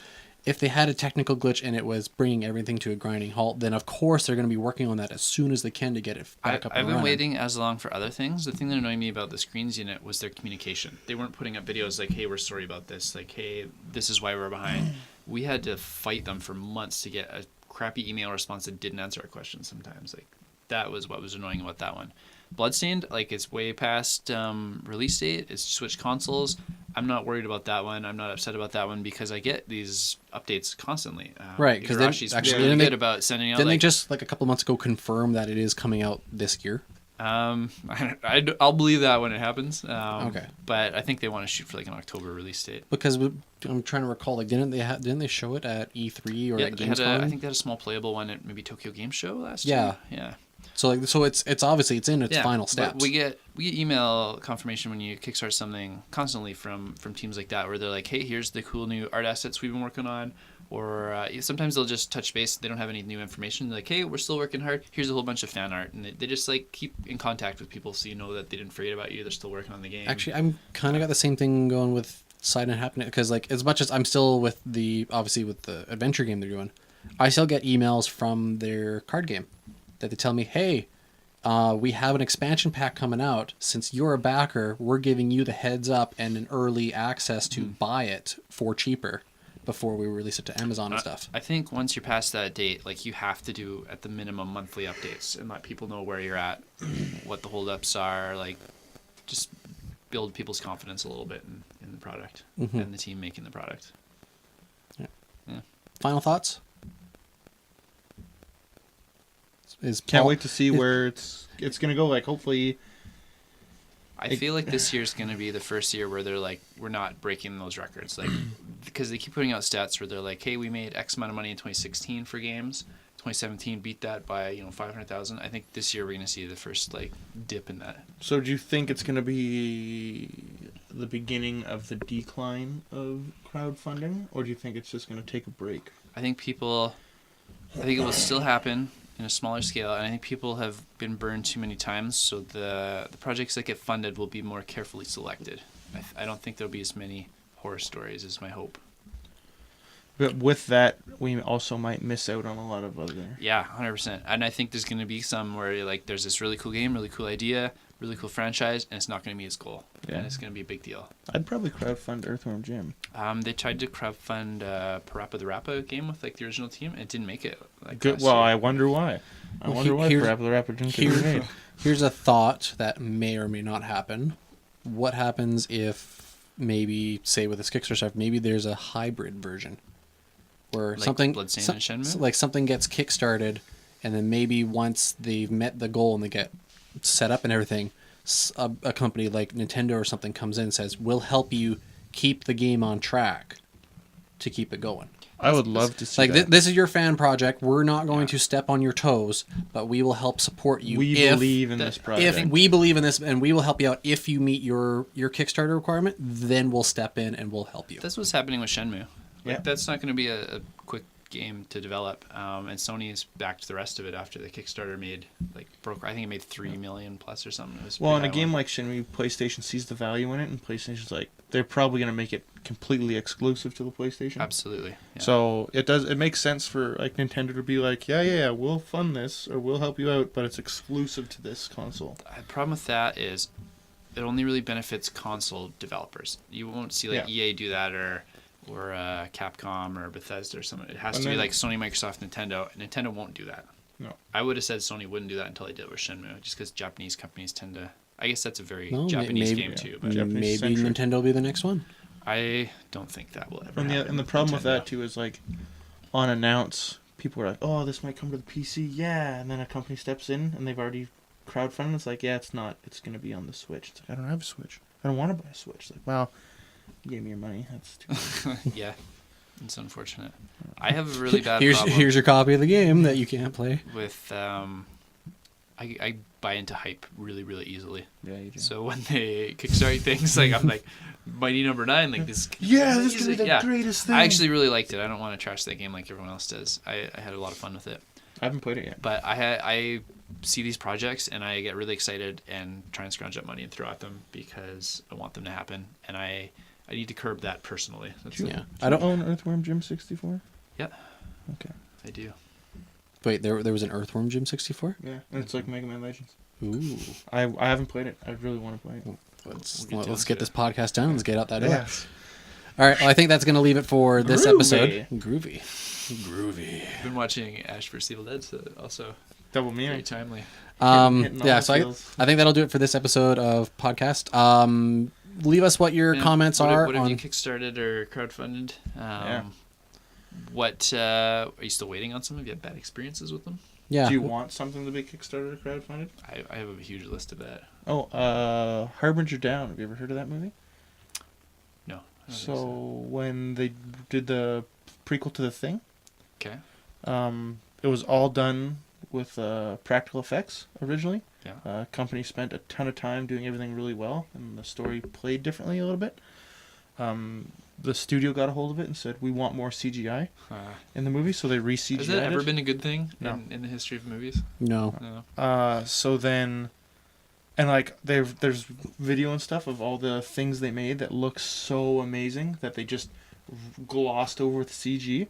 if they had a technical glitch and it was bringing everything to a grinding halt, then of course they're going to be working on that as soon as they can to get it back up and I've been running. waiting as long for other things. The thing that annoyed me about the screens unit was their communication. They weren't putting up videos like, hey, we're sorry about this. Like, hey, this is why we're behind. We had to fight them for months to get a crappy email response that didn't answer our questions sometimes. Like, that was what was annoying about that one. Bloodstained, like, it's way past release date. It's switched consoles. I'm not worried about that one. I'm not upset about that one because I get these updates constantly. Right, because Igarashi's actually really good about sending out. Didn't they like, just like a couple months ago confirm that it is coming out this year? I'll believe that when it happens. Okay, but I think they want to shoot for like an October release date. Because I'm trying to recall, like, didn't they show it at E3 or Yeah, at they had Gamescom? I think they had a small playable one at maybe Tokyo Game Show last year. Yeah. So it's obviously it's in its final but steps. we get email confirmation when you kickstart something constantly from teams like that, where they're like, hey, here's the cool new art assets we've been working on. Or sometimes they'll just touch base. They don't have any new information. They're like, hey, we're still working hard. Here's a whole bunch of fan art. And they just like keep in contact with people so you know that they didn't forget about you. They're still working on the game. Actually, I'm kind of got the same thing going with Side and Happiness, because like as much as I'm still with the adventure game they're doing, I still get emails from their card game that they tell me, hey, we have an expansion pack coming out. Since you're a backer, we're giving you the heads up and an early access to buy it for cheaper before we release it to Amazon and stuff. I think once you're past that date, like, you have to do at the minimum monthly updates and let people know where you're at, what the holdups are, like, just build people's confidence a little bit in the product and the team making the product. Yeah. Final thoughts? Can't wait to see where it's going to go. Like, hopefully, I feel like this year's going to be the first year where they're like, we're not breaking those records. Like, because they keep putting out stats where they're like, hey, we made X amount of money in 2016 for games. 2017 beat that by 500,000. I think this year we're going to see the first like dip in that. So do you think it's going to be the beginning of the decline of crowdfunding, or do you think it's just going to take a break? I think it will still happen in a smaller scale, and I think people have been burned too many times, so the projects that get funded will be more carefully selected. I don't think there'll be as many horror stories is my hope. But with that, we also might miss out on a lot of other... Yeah, 100%. And I think there's going to be some where like there's this really cool game, really cool idea, really cool franchise, and it's not going to meet its goal. Yeah. And it's going to be a big deal. I'd probably crowdfund Earthworm Jim. They tried to crowdfund Parappa the Rappa game with like the original team, and it didn't make it. Like, Good. Well, I wonder why. Parappa the Rapper didn't get made. Here's a thought that may or may not happen. What happens if maybe, say with this Kickstarter stuff, maybe there's a hybrid version where like something Bloodstained and Shenmue? like something gets kickstarted, and then maybe once they've met the goal and they get set up and everything, a company like Nintendo or something comes in and says, we'll help you keep the game on track to keep it going. I would love to see like that. this is your fan project. We're not going to step on your toes, but we will help support you. We believe in this project. If we believe in this, and we will help you out if you meet your Kickstarter requirement, then we'll step in and we'll help you. That's what's happening with Shenmue. Like, Yeah. that's not going to be a quick game to develop, and Sony's backed the rest of it after the Kickstarter made I think it made $3 million plus or something. It was Well, in a pretty high game one. like Shenmue, PlayStation sees the value in it, and PlayStation's like, they're probably going to make it completely exclusive to the PlayStation. Absolutely. Yeah. So it makes sense for like Nintendo to be like, yeah, we'll fund this or we'll help you out, but it's exclusive to this console. The problem with that is it only really benefits console developers. You won't see like EA do that or Capcom or Bethesda or something. It has to be like Sony, Microsoft, Nintendo. And Nintendo won't do that. No. I would have said Sony wouldn't do that until they did it with Shenmue, just because Japanese companies tend to. I guess that's a very Japanese game too. But maybe Nintendo will be the next one. I don't think that will ever happen. And the problem with that too is like, on announce, people are like, oh, this might come to the PC, yeah, and then a company steps in and they've already crowdfunded. It's like, yeah, it's not. It's going to be on the Switch. It's like, I don't have a Switch. I don't want to buy a Switch. It's like, well, you gave me your money. That's too yeah, it's unfortunate. I have a really bad problem. Here's your copy of the game that you can't play. With I buy into hype really, really easily. Yeah, you do. So when they kickstart things, like I'm like, Mighty Number 9, like this. Yeah, this is gonna be the greatest thing. I actually really liked it. I don't want to trash that game like everyone else does. I had a lot of fun with it. I haven't played it yet. But I see these projects and I get really excited and try and scrounge up money and throw at them because I want them to happen, and I need to curb that personally. I don't own Earthworm Jim 64. Yeah. Okay. I do. Wait, there was an Earthworm Jim 64? Yeah, and it's like Mega Man Legends. Ooh. I haven't played it. I really want to play it. Let's get this podcast done. Let's get out that door. Yes. All right. Well, I think that's going to leave it for this Groovy. episode. Groovy. I've been watching Ash vs. Evil Dead, so also Double very meaning. timely. Yeah. So I think that'll do it for this episode of podcast. Leave us what your comments are. What have you kickstarted or crowdfunded? What are you still waiting on some? Have you had bad experiences with them? Yeah. Do you want something to be Kickstarted or crowdfunded? I have a huge list of that. Oh, Harbinger Down. Have you ever heard of that movie? No. I don't So think when they did the prequel to The Thing, okay. it was all done with practical effects originally. Yeah. Company spent a ton of time doing everything really well, and the story played differently a little bit. The studio got a hold of it and said, we want more CGI in the movie, so they re-CGI'd it. Has that ever been a good thing No. in the history of movies? No. No. So then, and like there's video and stuff of all the things they made that look so amazing that they just glossed over with CG.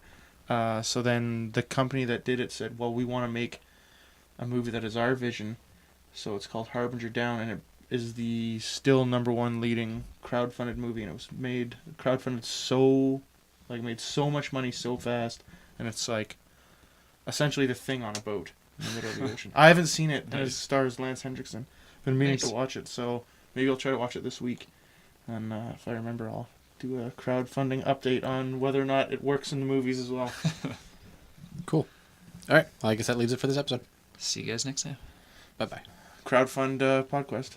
So then the company that did it said, well, we want to make a movie that is our vision. So it's called Harbinger Down, and it is the still #1 leading crowdfunded movie, and it was made made so much money so fast, and it's like essentially The Thing on a boat in the middle of the ocean. I haven't seen it, and it stars Lance Hendrickson. Been meaning to watch it, so maybe I'll try to watch it this week, and if I remember, I'll do a crowdfunding update on whether or not it works in the movies as well. Cool. All right. Well, I guess that leaves it for this episode. See you guys next time. Bye-bye. Crowdfund PodQuest.